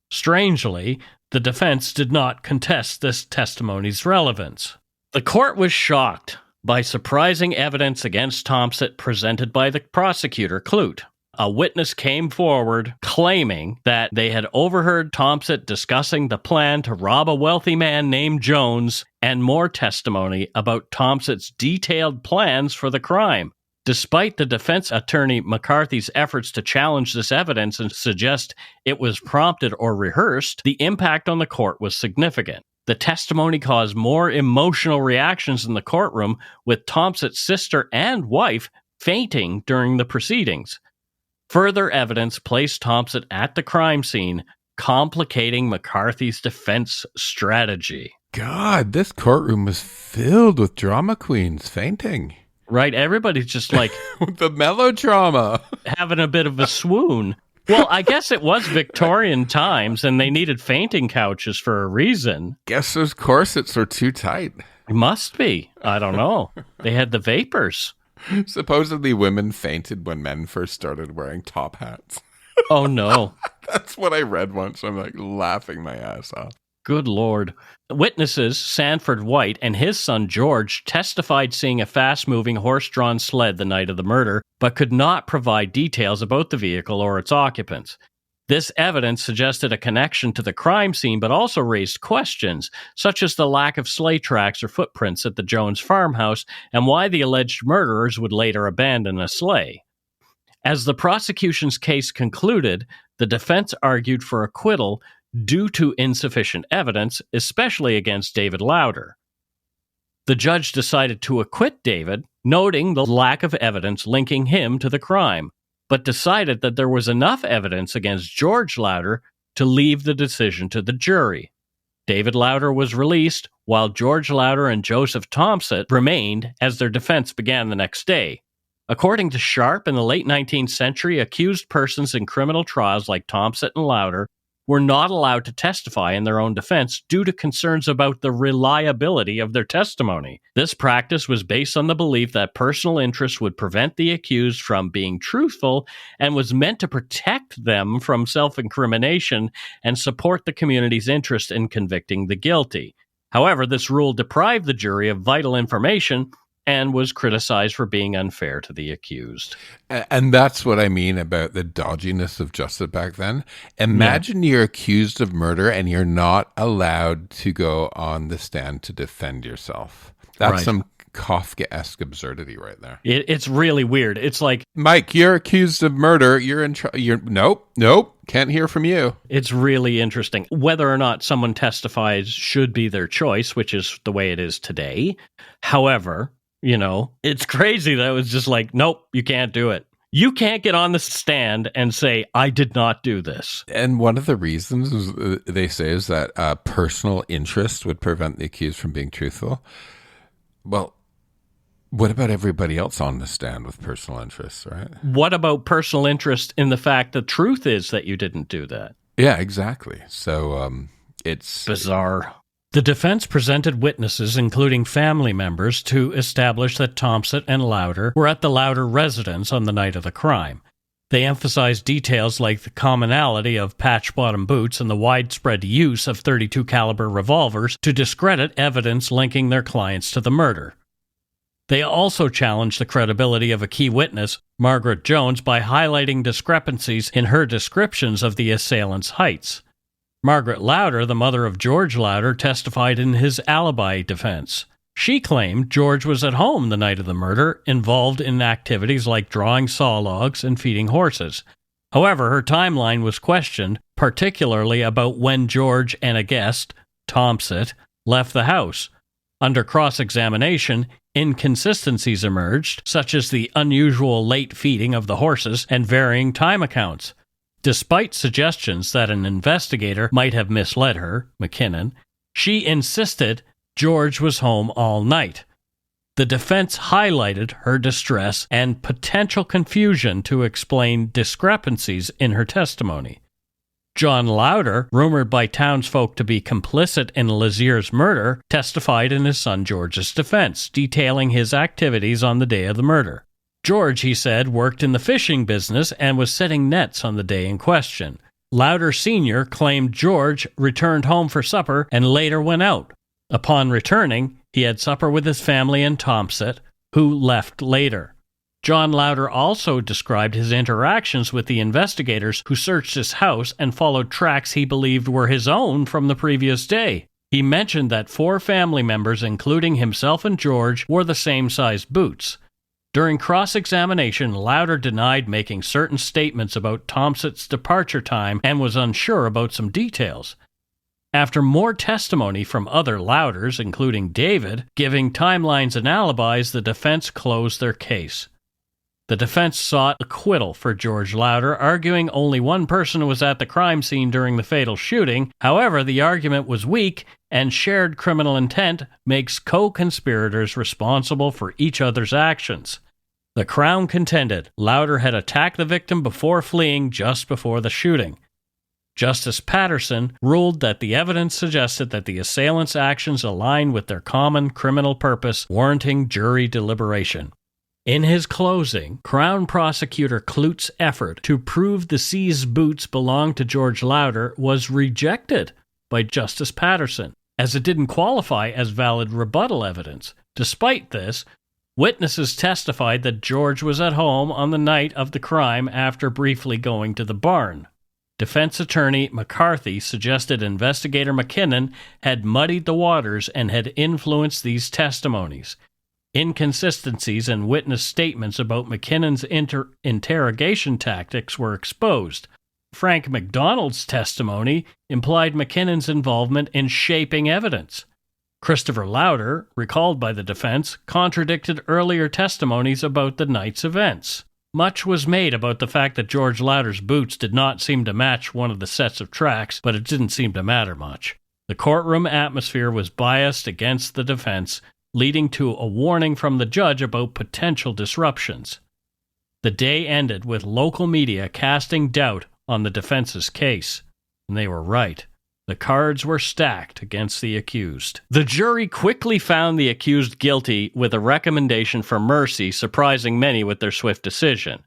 Strangely, the defense did not contest this testimony's relevance. The court was shocked by surprising evidence against Thomset presented by the prosecutor, Clute. A witness came forward claiming that they had overheard Thomset discussing the plan to rob a wealthy man named Jones, and more testimony about Thomset's detailed plans for the crime. Despite the defense attorney McCarthy's efforts to challenge this evidence and suggest it was prompted or rehearsed, the impact on the court was significant. The testimony caused more emotional reactions in the courtroom, with Thomset's sister and wife fainting during the proceedings. Further evidence placed Thomset at the crime scene, complicating McCarthy's defense strategy. God, this courtroom was filled with drama queens fainting. Right, everybody's just like... the melodrama. Having a bit of a swoon. Well, I guess it was Victorian times, and they needed fainting couches for a reason. Guess those corsets were too tight. It must be. I don't know. They had the vapors. Supposedly women fainted when men first started wearing top hats. Oh, no. That's what I read once. I'm like laughing my ass off. Good Lord. Witnesses Sanford White and his son George testified seeing a fast-moving horse-drawn sled the night of the murder, but could not provide details about the vehicle or its occupants. This evidence suggested a connection to the crime scene, but also raised questions, such as the lack of sleigh tracks or footprints at the Jones farmhouse and why the alleged murderers would later abandon a sleigh. As the prosecution's case concluded, the defense argued for acquittal due to insufficient evidence, especially against David Lowder. The judge decided to acquit David, noting the lack of evidence linking him to the crime, but decided that there was enough evidence against George Lowder to leave the decision to the jury. David Lowder was released, while George Lowder and Joseph Thomset remained as their defense began the next day. According to Sharp, in the late 19th century, accused persons in criminal trials like Thomset and Lowder were not allowed to testify in their own defense due to concerns about the reliability of their testimony. This practice was based on the belief that personal interest would prevent the accused from being truthful and was meant to protect them from self-incrimination and support the community's interest in convicting the guilty. However, this rule deprived the jury of vital information and was criticized for being unfair to the accused. And that's what I mean about the dodginess of justice back then. Imagine you're accused of murder and you're not allowed to go on the stand to defend yourself. That's some Kafkaesque absurdity right there. It's really weird. It's like, Mike, you're accused of murder. You're in nope. Can't hear from you. It's really interesting. Whether or not someone testifies should be their choice, which is the way it is today. However, it's crazy that it was just like, nope, you can't do it. You can't get on the stand and say, I did not do this. And one of the reasons they say is that personal interest would prevent the accused from being truthful. Well, what about everybody else on the stand with personal interests, right? What about personal interest in the fact the truth is that you didn't do that? Yeah, exactly. So it's bizarre. The defense presented witnesses, including family members, to establish that Thomset and Lowder were at the Lowder residence on the night of the crime. They emphasized details like the commonality of patch-bottom boots and the widespread use of .32 caliber revolvers to discredit evidence linking their clients to the murder. They also challenged the credibility of a key witness, Margaret Jones, by highlighting discrepancies in her descriptions of the assailant's heights. Margaret Lowder, the mother of George Lowder, testified in his alibi defense. She claimed George was at home the night of the murder, involved in activities like drawing saw logs and feeding horses. However, her timeline was questioned, particularly about when George and a guest, Thomset, left the house. Under cross-examination, inconsistencies emerged, such as the unusual late feeding of the horses and varying time accounts. Despite suggestions that an investigator might have misled her, McKinnon, she insisted George was home all night. The defense highlighted her distress and potential confusion to explain discrepancies in her testimony. John Lowder, rumored by townsfolk to be complicit in Lazier's murder, testified in his son George's defense, detailing his activities on the day of the murder. George, he said, worked in the fishing business and was setting nets on the day in question. Lowder Sr. claimed George returned home for supper and later went out. Upon returning, he had supper with his family and Thomset, who left later. John Lowder also described his interactions with the investigators who searched his house and followed tracks he believed were his own from the previous day. He mentioned that 4 family members, including himself and George, wore the same size boots. During cross-examination, Lowder denied making certain statements about Thomset's departure time and was unsure about some details. After more testimony from other Lowders, including David, giving timelines and alibis, the defense closed their case. The defense sought acquittal for George Lowder, arguing only one person was at the crime scene during the fatal shooting. However, the argument was weak, and shared criminal intent makes co-conspirators responsible for each other's actions. The Crown contended Lowder had attacked the victim before fleeing just before the shooting. Justice Patterson ruled that the evidence suggested that the assailant's actions aligned with their common criminal purpose, warranting jury deliberation. In his closing, Crown Prosecutor Klut's effort to prove the seized boots belonged to George Lowder was rejected by Justice Patterson, as it didn't qualify as valid rebuttal evidence. Despite this, witnesses testified that George was at home on the night of the crime after briefly going to the barn. Defense attorney McCarthy suggested investigator McKinnon had muddied the waters and had influenced these testimonies. Inconsistencies in witness statements about McKinnon's interrogation tactics were exposed. Frank McDonald's testimony implied McKinnon's involvement in shaping evidence. Christopher Lowder, recalled by the defense, contradicted earlier testimonies about the night's events. Much was made about the fact that George Lowder's boots did not seem to match one of the sets of tracks, but it didn't seem to matter much. The courtroom atmosphere was biased against the defense, leading to a warning from the judge about potential disruptions. The day ended with local media casting doubt on the defense's case, and they were right. The cards were stacked against the accused. The jury quickly found the accused guilty with a recommendation for mercy, surprising many with their swift decision.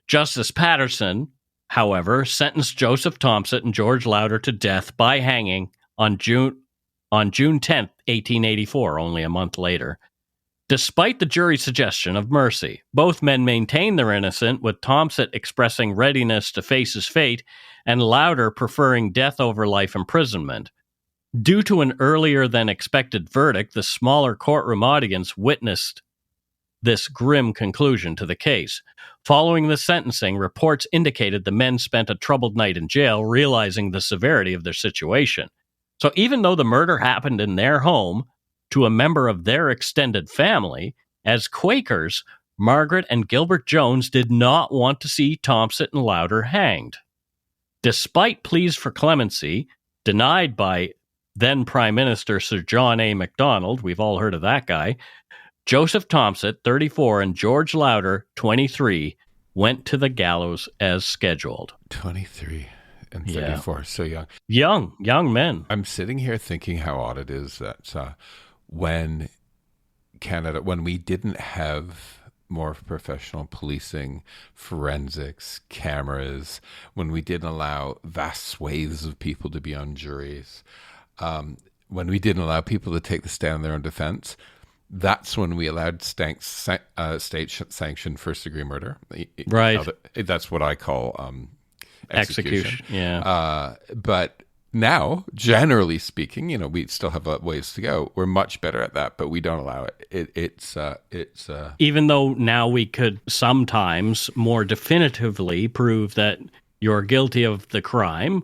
Justice Patterson, however, sentenced Joseph Thomset and George Lowder to death by hanging on June 10, 1884, only a month later. Despite the jury's suggestion of mercy, both men maintained their innocence, with Thomset expressing readiness to face his fate and Lowder preferring death over life imprisonment. Due to an earlier-than-expected verdict, the smaller courtroom audience witnessed this grim conclusion to the case. Following the sentencing, reports indicated the men spent a troubled night in jail, realizing the severity of their situation. So even though the murder happened in their home, to a member of their extended family, as Quakers, Margaret and Gilbert Jones did not want to see Thomset and Lowder hanged. Despite pleas for clemency, denied by then Prime Minister Sir John A. Macdonald, we've all heard of that guy, Joseph Thomset, 34, and George Lowder, 23, went to the gallows as scheduled. 23 and 34, yeah. So young. Young men. I'm sitting here thinking how odd it is that when we didn't have more professional policing, forensics, cameras, when we didn't allow vast swathes of people to be on juries, when we didn't allow people to take the stand in their own defense, that's when we allowed state-sanctioned first-degree murder. Right. That's what I call execution. Yeah. But now, generally speaking, we still have a ways to go. We're much better at that, but we don't allow it. It's even though now we could sometimes more definitively prove that you're guilty of the crime,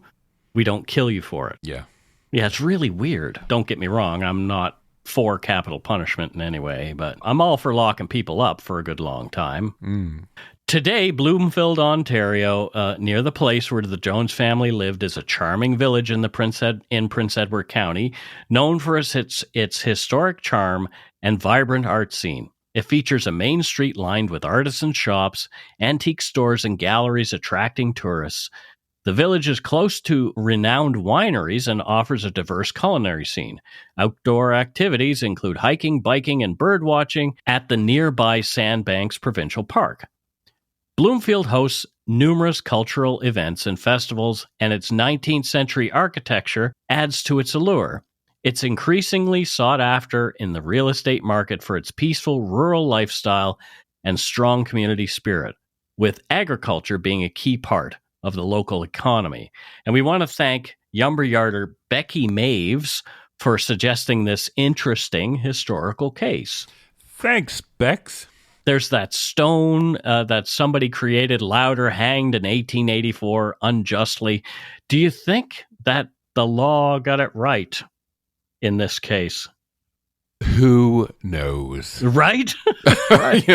we don't kill you for it. Yeah. Yeah, it's really weird. Don't get me wrong. I'm not for capital punishment in any way, but I'm all for locking people up for a good long time. Today, Bloomfield, Ontario, near the place where the Jones family lived, is a charming village in Prince Edward County, known for its historic charm and vibrant art scene. It features a main street lined with artisan shops, antique stores, and galleries attracting tourists. The village is close to renowned wineries and offers a diverse culinary scene. Outdoor activities include hiking, biking, and bird watching at the nearby Sandbanks Provincial Park. Bloomfield hosts numerous cultural events and festivals, and its 19th century architecture adds to its allure. It's increasingly sought after in the real estate market for its peaceful rural lifestyle and strong community spirit, with agriculture being a key part of the local economy. And we want to thank lumberyarder Becky Maves for suggesting this interesting historical case. Thanks, Bex. There's that stone that somebody created, Lowder, hanged in 1884 unjustly. Do you think that the law got it right in this case? Who knows? Right? Right.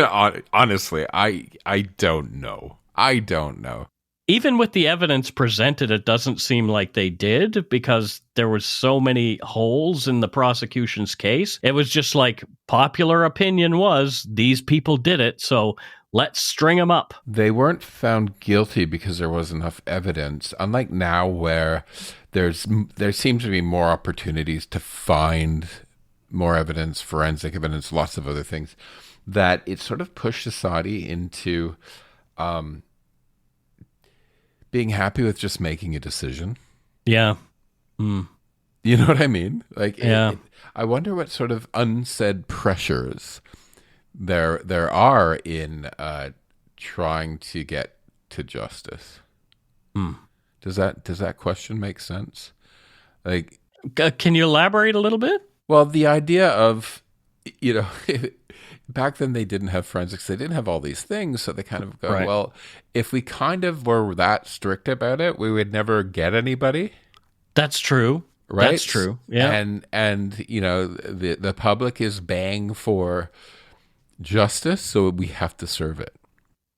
Honestly, I don't know. I don't know. Even with the evidence presented, it doesn't seem like they did, because there was so many holes in the prosecution's case. It was just like popular opinion was these people did it, so let's string them up. They weren't found guilty because there was enough evidence. Unlike now, where there seems to be more opportunities to find more evidence, forensic evidence, lots of other things, that it sort of pushed society into being happy with just making a decision. Yeah. You know what I mean? Like, yeah. I wonder what sort of unsaid pressures there are in trying to get to justice. Does that question make sense? Like, can you elaborate a little bit? Well, the idea of, back then they didn't have forensics. They didn't have all these things. So they kind of go, right. Well, if we kind of were that strict about it, we would never get anybody. That's true. Right? That's true. Yeah. And the public is baying for justice, so we have to serve it.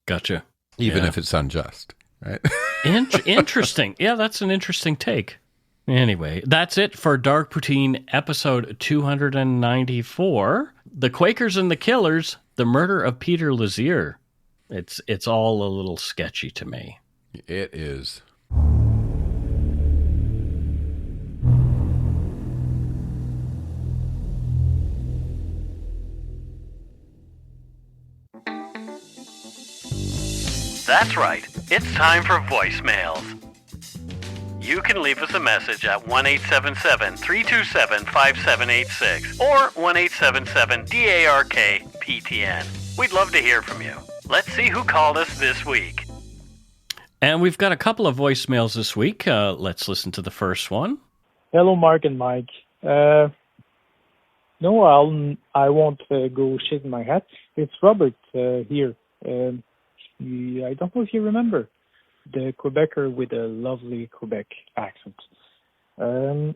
Gotcha. Even if it's unjust, right? Interesting. Yeah, that's an interesting take. Anyway, that's it for Dark Poutine episode 294. The Quakers and the Killers, the murder of Peter Lazier. It's all a little sketchy to me. It is. That's right. It's time for voicemails. You can leave us a message at 1-877-327-5786 or 1-877-DARK-PTN. We'd love to hear from you. Let's see who called us this week. And we've got a couple of voicemails this week. Let's listen to the first one. Hello, Mark and Mike. No, I won't go shake my hat. It's Robert here. I don't know if you remember. The Quebecer with a lovely Quebec accent. I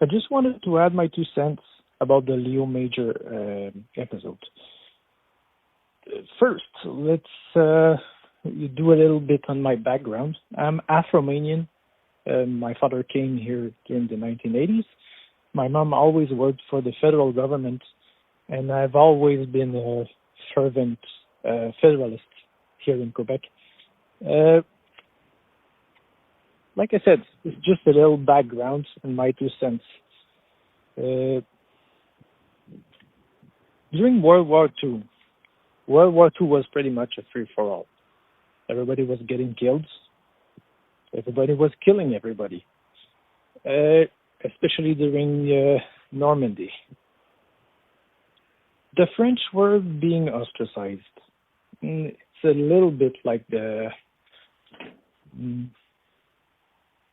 just wanted to add my 2 cents about the Leo Major episode. First, let's do a little bit on my background. I'm Afro-Romanian. My father came here during the 1980s. My mom always worked for the federal government, and I've always been a fervent federalist here in Quebec. Like I said, it's just a little background and my 2 cents. During World War II was pretty much a free-for-all. Everybody was getting killed. Everybody was killing everybody, especially during Normandy. The French were being ostracized. It's a little bit like the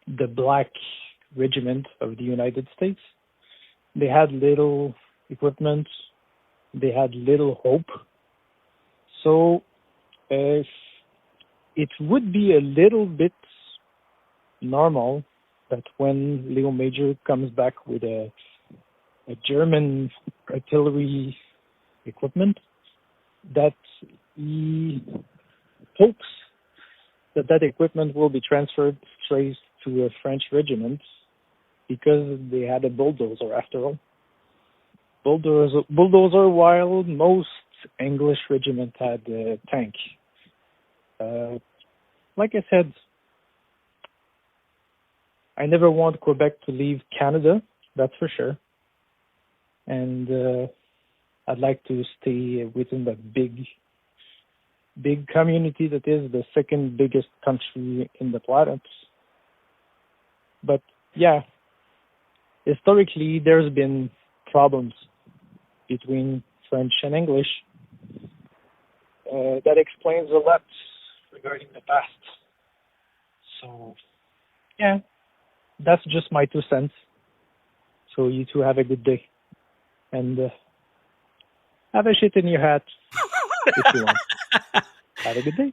the Black Regiment of the United States. They had little equipment. They had little hope. So it would be a little bit normal that when Leo Major comes back with a German artillery equipment, that he hopes that equipment will be transferred straight to a French regiment, because they had a bulldozer after all. Bulldozer, while most English regiments had a tank. Like I said, I never want Quebec to leave Canada, that's for sure. And I'd like to stay within that big community that is the second biggest country in the planet. But yeah, historically there's been problems between French and English. That explains a lot regarding the past. So yeah, that's just my 2 cents. So you two have a good day. And have a shit in your hat if you want. Have a good day.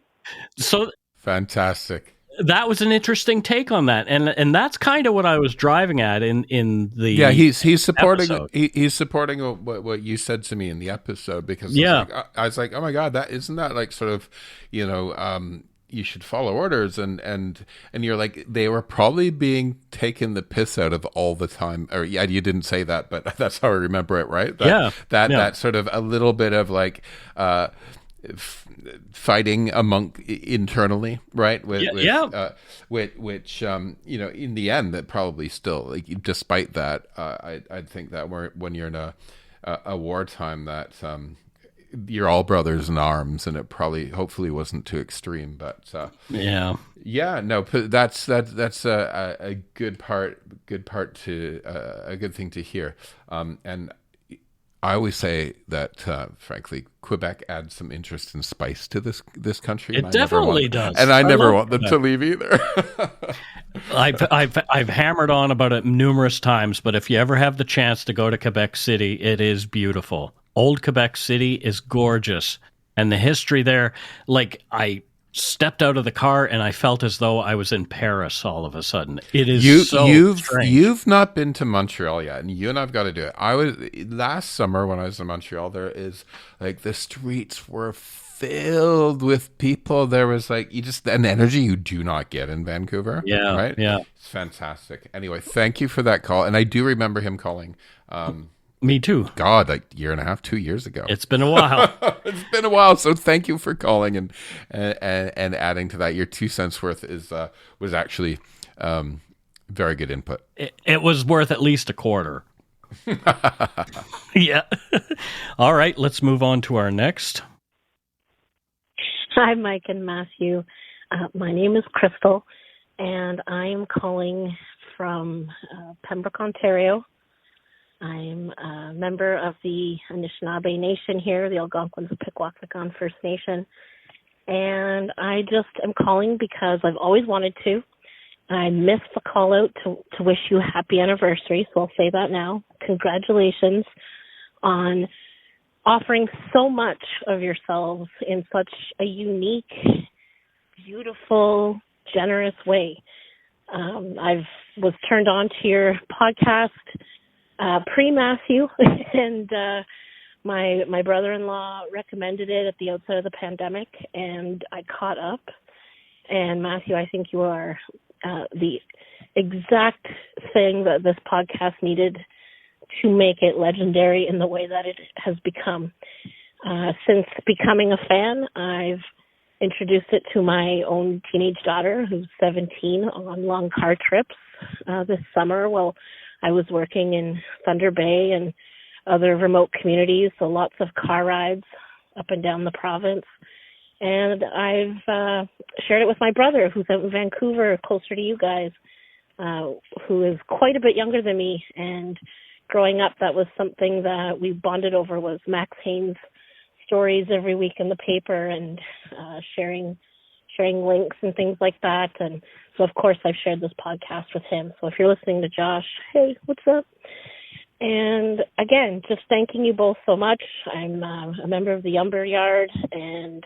So fantastic. That was an interesting take on that, and that's kind of what I was driving at in the he's supporting episode. He's supporting what you said to me in the episode, because I was like, oh my god, that isn't that like sort of, you know, you should follow orders, and you're like, they were probably being taken the piss out of all the time, or you didn't say that, but that's how I remember it, right? That sort of a little bit of like fighting internally, right? Which you know, in the end, that probably still, like, despite that, I think that when you're in a wartime, that you're all brothers in arms, and it probably, hopefully, wasn't too extreme. But that's a good part to a good thing to hear, and I always say that, frankly, Quebec adds some interest and spice to this country. It definitely does, and I never want them to leave either. I've hammered on about it numerous times, but if you ever have the chance to go to Quebec City, it is beautiful. Old Quebec City is gorgeous, and the history there, like, I stepped out of the car and I felt as though I was in Paris all of a sudden. It is strange. You've not been to Montreal yet, and you and I've got to do it. I was last summer when I was in Montreal. There is, like, the streets were filled with people. There was, like, an energy you do not get in Vancouver. Yeah, right. Yeah, it's fantastic. Anyway, thank you for that call, and I do remember him calling. Me too. God, like 2 years ago. It's been a while. It's been a while. So thank you for calling and adding to that. Your 2 cents worth was actually very good input. It was worth at least a quarter. Yeah. All right, let's move on to our next. Hi, Mike and Matthew. My name is Crystal, and I am calling from Pembroke, Ontario. I'm a member of the Anishinaabe Nation here, the Algonquins of Pikwakanagan First Nation. And I just am calling because I've always wanted to. I missed the call out to wish you a happy anniversary, so I'll say that now. Congratulations on offering so much of yourselves in such a unique, beautiful, generous way. I was turned on to your podcast pre-Matthew, and my brother-in-law recommended it at the outset of the pandemic, and I caught up. And Matthew, I think you are the exact thing that this podcast needed to make it legendary in the way that it has become. Since becoming a fan, I've introduced it to my own teenage daughter, who's 17, on long car trips this summer. Well, I was working in Thunder Bay and other remote communities, so lots of car rides up and down the province. And I've shared it with my brother, who's out in Vancouver, closer to you guys, who is quite a bit younger than me. And growing up, that was something that we bonded over, was Max Haynes' stories every week in the paper, and sharing sharing links and things like that. And so, of course, I've shared this podcast with him. So if you're listening to Josh, hey, what's up? And again, just thanking you both so much. I'm a member of the Umber Yard, and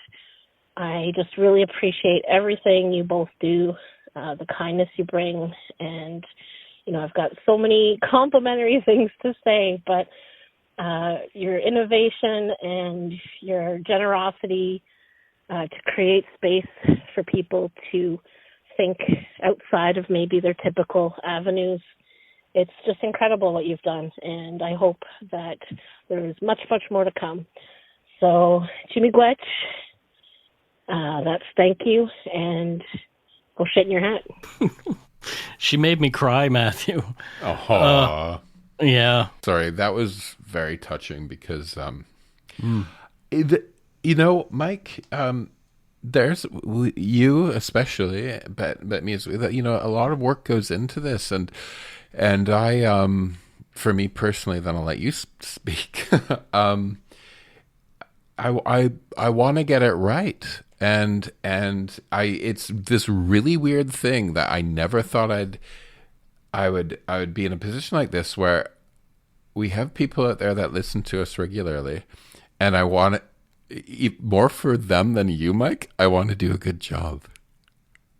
I just really appreciate everything you both do, the kindness you bring. And, you know, I've got so many complimentary things to say, but your innovation and your generosity to create space for people to think outside of maybe their typical avenues, it's just incredible what you've done, and I hope that there is much, much more to come. So, Jimmy Gwetch, that's thank you, and go shit in your hat. She made me cry, Matthew. Oh, yeah. Sorry, that was very touching because, you know, Mike, there's you especially, but me as well. You know, a lot of work goes into this, and I, for me personally, then I'll let you speak. I want to get it right, and it's this really weird thing that I never thought I would be in a position like this where we have people out there that listen to us regularly, and I want it more for them than you, Mike. I want to do a good job.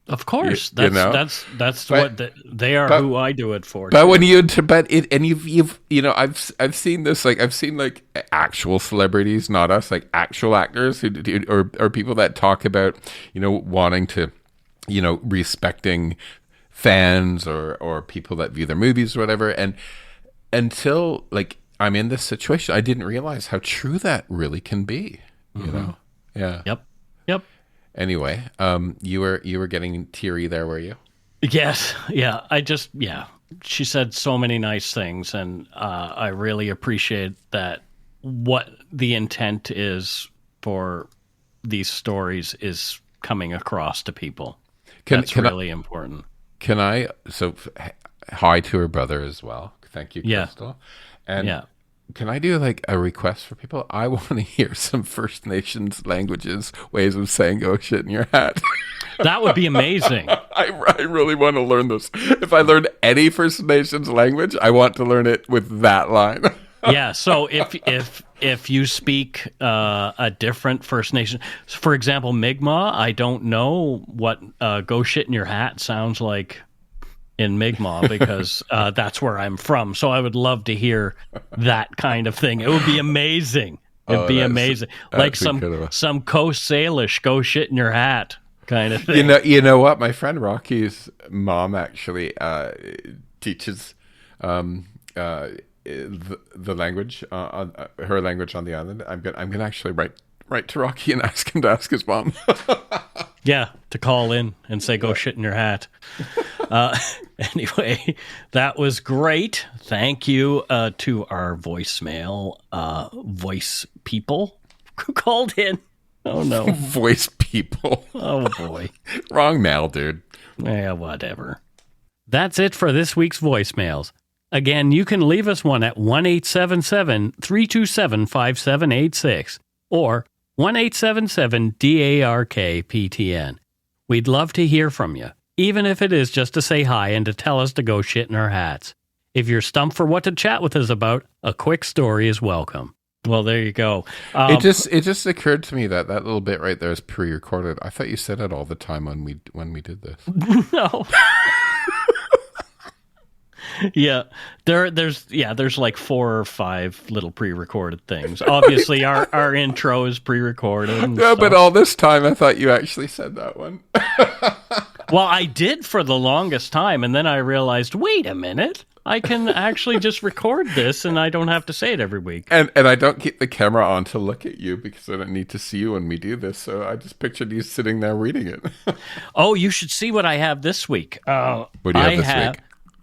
Of course, you know? that's what they are. Who I do it for. But when you've you know, I've seen this, like I've seen like actual celebrities, not us, like actual actors who do, or people that talk about, you know, wanting to, you know, respecting fans or people that view their movies or whatever, and until like I'm in this situation, I didn't realize how true that really can be. You know, yeah. Yep. Anyway, you were getting teary there, were you? Yes. Yeah. She said so many nice things, and I really appreciate that. What the intent is for these stories is coming across to people. That's really important. Can I? So, hi to her brother as well. Thank you, Crystal. And can I do like a request for people? I want to hear some First Nations languages, ways of saying "go shit in your hat." That would be amazing. I really want to learn this. If I learn any First Nations language, I want to learn it with that line. Yeah. So if you speak a different First Nation, for example, Mi'kmaq, I don't know what "go shit in your hat" sounds like in Mi'kmaq, because that's where I'm from. So I would love to hear that kind of thing. It would be amazing. It'd be amazing. Like some Coast Salish, "go shit in your hat" kind of thing. You know what? My friend Rocky's mom actually teaches the language, her language on the island. I'm gonna actually write to Rocky and ask him to ask his mom. Yeah, to call in and say, "go shit in your hat." Anyway, that was great. Thank you to our voicemail voice people who called in. Oh, no. Voice people. Oh, boy. Wrong mail, dude. Yeah, whatever. That's it for this week's voicemails. Again, you can leave us one at 1-877-327-5786 or 1-877-DARK-PTN. We'd love to hear from you, even if it is just to say hi and to tell us to go shit in our hats. If you're stumped for what to chat with us about, a quick story is welcome. Well, there you go. It just occurred to me that little bit right there is pre-recorded. I thought you said it all the time when we did this. No. Yeah, there's like 4 or 5 little pre-recorded things. Obviously, our intro is pre-recorded. No, but all this time I thought you actually said that one. Well, I did for the longest time, and then I realized, wait a minute, I can actually just record this, and I don't have to say it every week. And I don't keep the camera on to look at you because I don't need to see you when we do this. So I just pictured you sitting there reading it. Oh, you should see what I have this week. What do you have this week?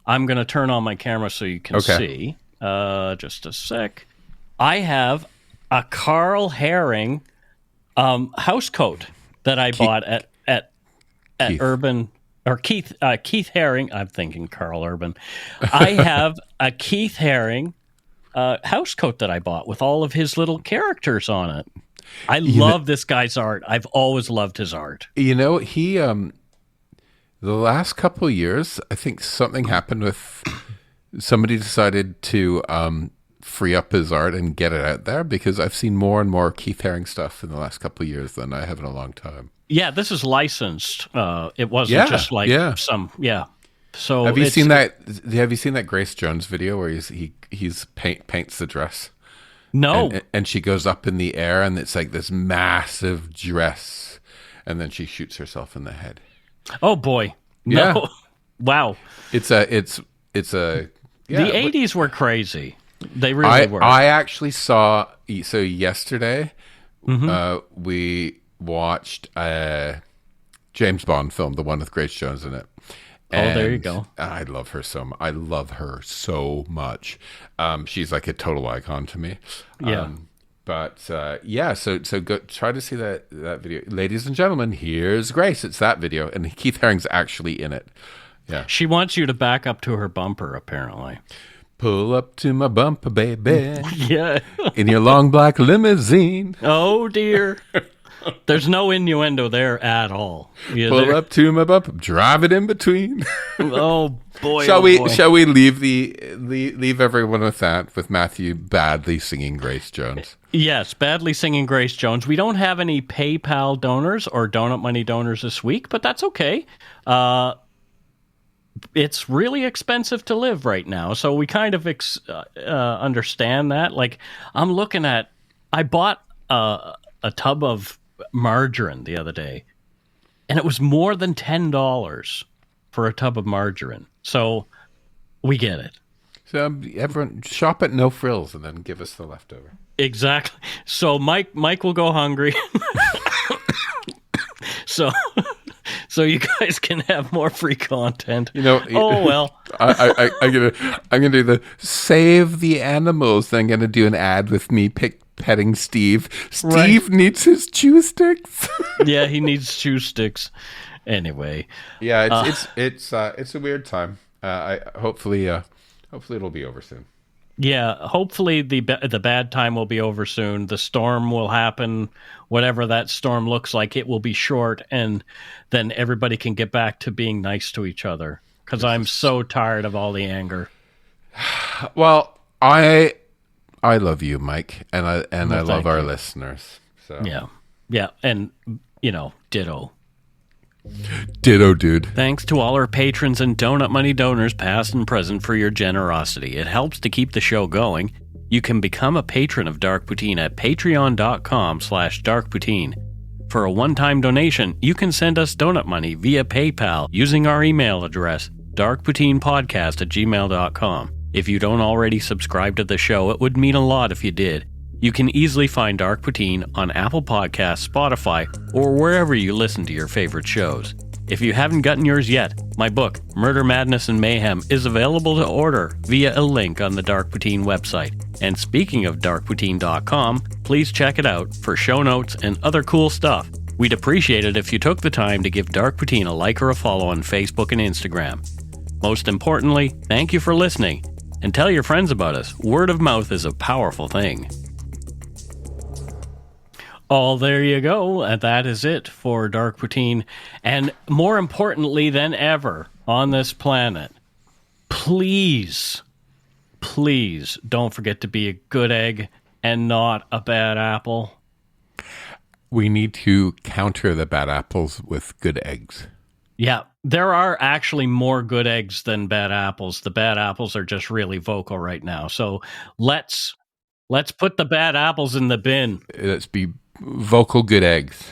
I'm going to turn on my camera so you can see. Just a sec. I have a Carl Herring house coat that I bought at Keith. Urban, or Keith Haring. I'm thinking Carl Urban. I have a Keith Haring house coat that I bought with all of his little characters on it. I love this guy's art. I've always loved his art. You know, he the last couple of years, I think something happened with somebody decided to free up his art and get it out there, because I've seen more and more Keith Haring stuff in the last couple of years than I have in a long time. Yeah, this is licensed. It wasn't just like some. So have you seen that? Have you seen that Grace Jones video where he's paints the dress? No. And she goes up in the air, and it's like this massive dress, and then she shoots herself in the head. Oh boy! No. Yeah. Wow. It's a. The 80s were crazy. They really were. I actually saw. So yesterday, we watched a James Bond film, the one with Grace Jones in it. And there you go. I love her so much. I love her so much. She's like a total icon to me. Yeah. So go try to see that video. Ladies and gentlemen, here's Grace. It's that video. And Keith Haring's actually in it. Yeah. She wants you to back up to her bumper, apparently. Pull up to my bumper, baby. Yeah. In your long black limousine. Oh, dear. There's no innuendo there at all. Pull up to my bumper, drive it in between. Oh boy! Shall we leave everyone with that, with Matthew badly singing Grace Jones? Yes, badly singing Grace Jones. We don't have any PayPal donors or donut money donors this week, but that's okay. It's really expensive to live right now, so we kind of understand that. Like, I'm looking at, I bought a tub of margarine the other day, and it was more than $10 for a tub of margarine. So we get it. So everyone shop at No Frills and then give us the leftover. Exactly. So Mike will go hungry. So you guys can have more free content. You know. Oh well. I'm gonna do the save the animals. Then I'm gonna do an ad with me petting Steve. Steve needs his chew sticks. Yeah, he needs chew sticks. Anyway. Yeah, it's a weird time. Hopefully it'll be over soon. Yeah, hopefully the bad time will be over soon. The storm will happen, whatever that storm looks like. It will be short, and then everybody can get back to being nice to each other. Because I'm so tired of all the anger. Well, I love you, Mike, and I love our listeners. So yeah, and ditto. Ditto, dude. Thanks to all our patrons and Donut Money donors, past and present, for your generosity. It helps to keep the show going. You can become a patron of Dark Poutine at patreon.com/darkpoutine. For a one-time donation, you can send us donut money via PayPal using our email address, darkpoutinepodcast@gmail.com. If you don't already subscribe to the show, it would mean a lot if you did. You can easily find Dark Poutine on Apple Podcasts, Spotify, or wherever you listen to your favorite shows. If you haven't gotten yours yet, my book, Murder, Madness, and Mayhem, is available to order via a link on the Dark Poutine website. And speaking of darkpoutine.com, please check it out for show notes and other cool stuff. We'd appreciate it if you took the time to give Dark Poutine a like or a follow on Facebook and Instagram. Most importantly, thank you for listening, and tell your friends about us. Word of mouth is a powerful thing. Oh, there you go. And that is it for Dark Poutine. And more importantly than ever on this planet, please don't forget to be a good egg and not a bad apple. We need to counter the bad apples with good eggs. Yeah, there are actually more good eggs than bad apples. The bad apples are just really vocal right now. So let's put the bad apples in the bin. Let's be vocal good eggs.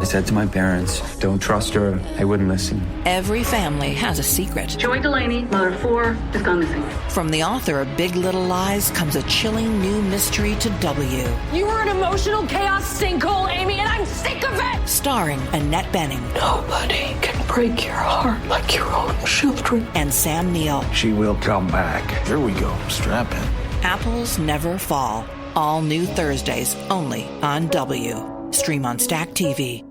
said to my parents, don't trust her. I wouldn't listen. Every family has a secret. Joy Delaney, mother of 4, has gone missing. From the author of Big Little Lies comes a chilling new mystery to W. You were an emotional chaos sinkhole, Amy, and I'm sick of it! Starring Annette Bening. Nobody can break your heart like your own children. And Sam Neill. She will come back. Here we go. Strap in. Apples Never Fall. All new Thursdays, only on W. Stream on Stack TV.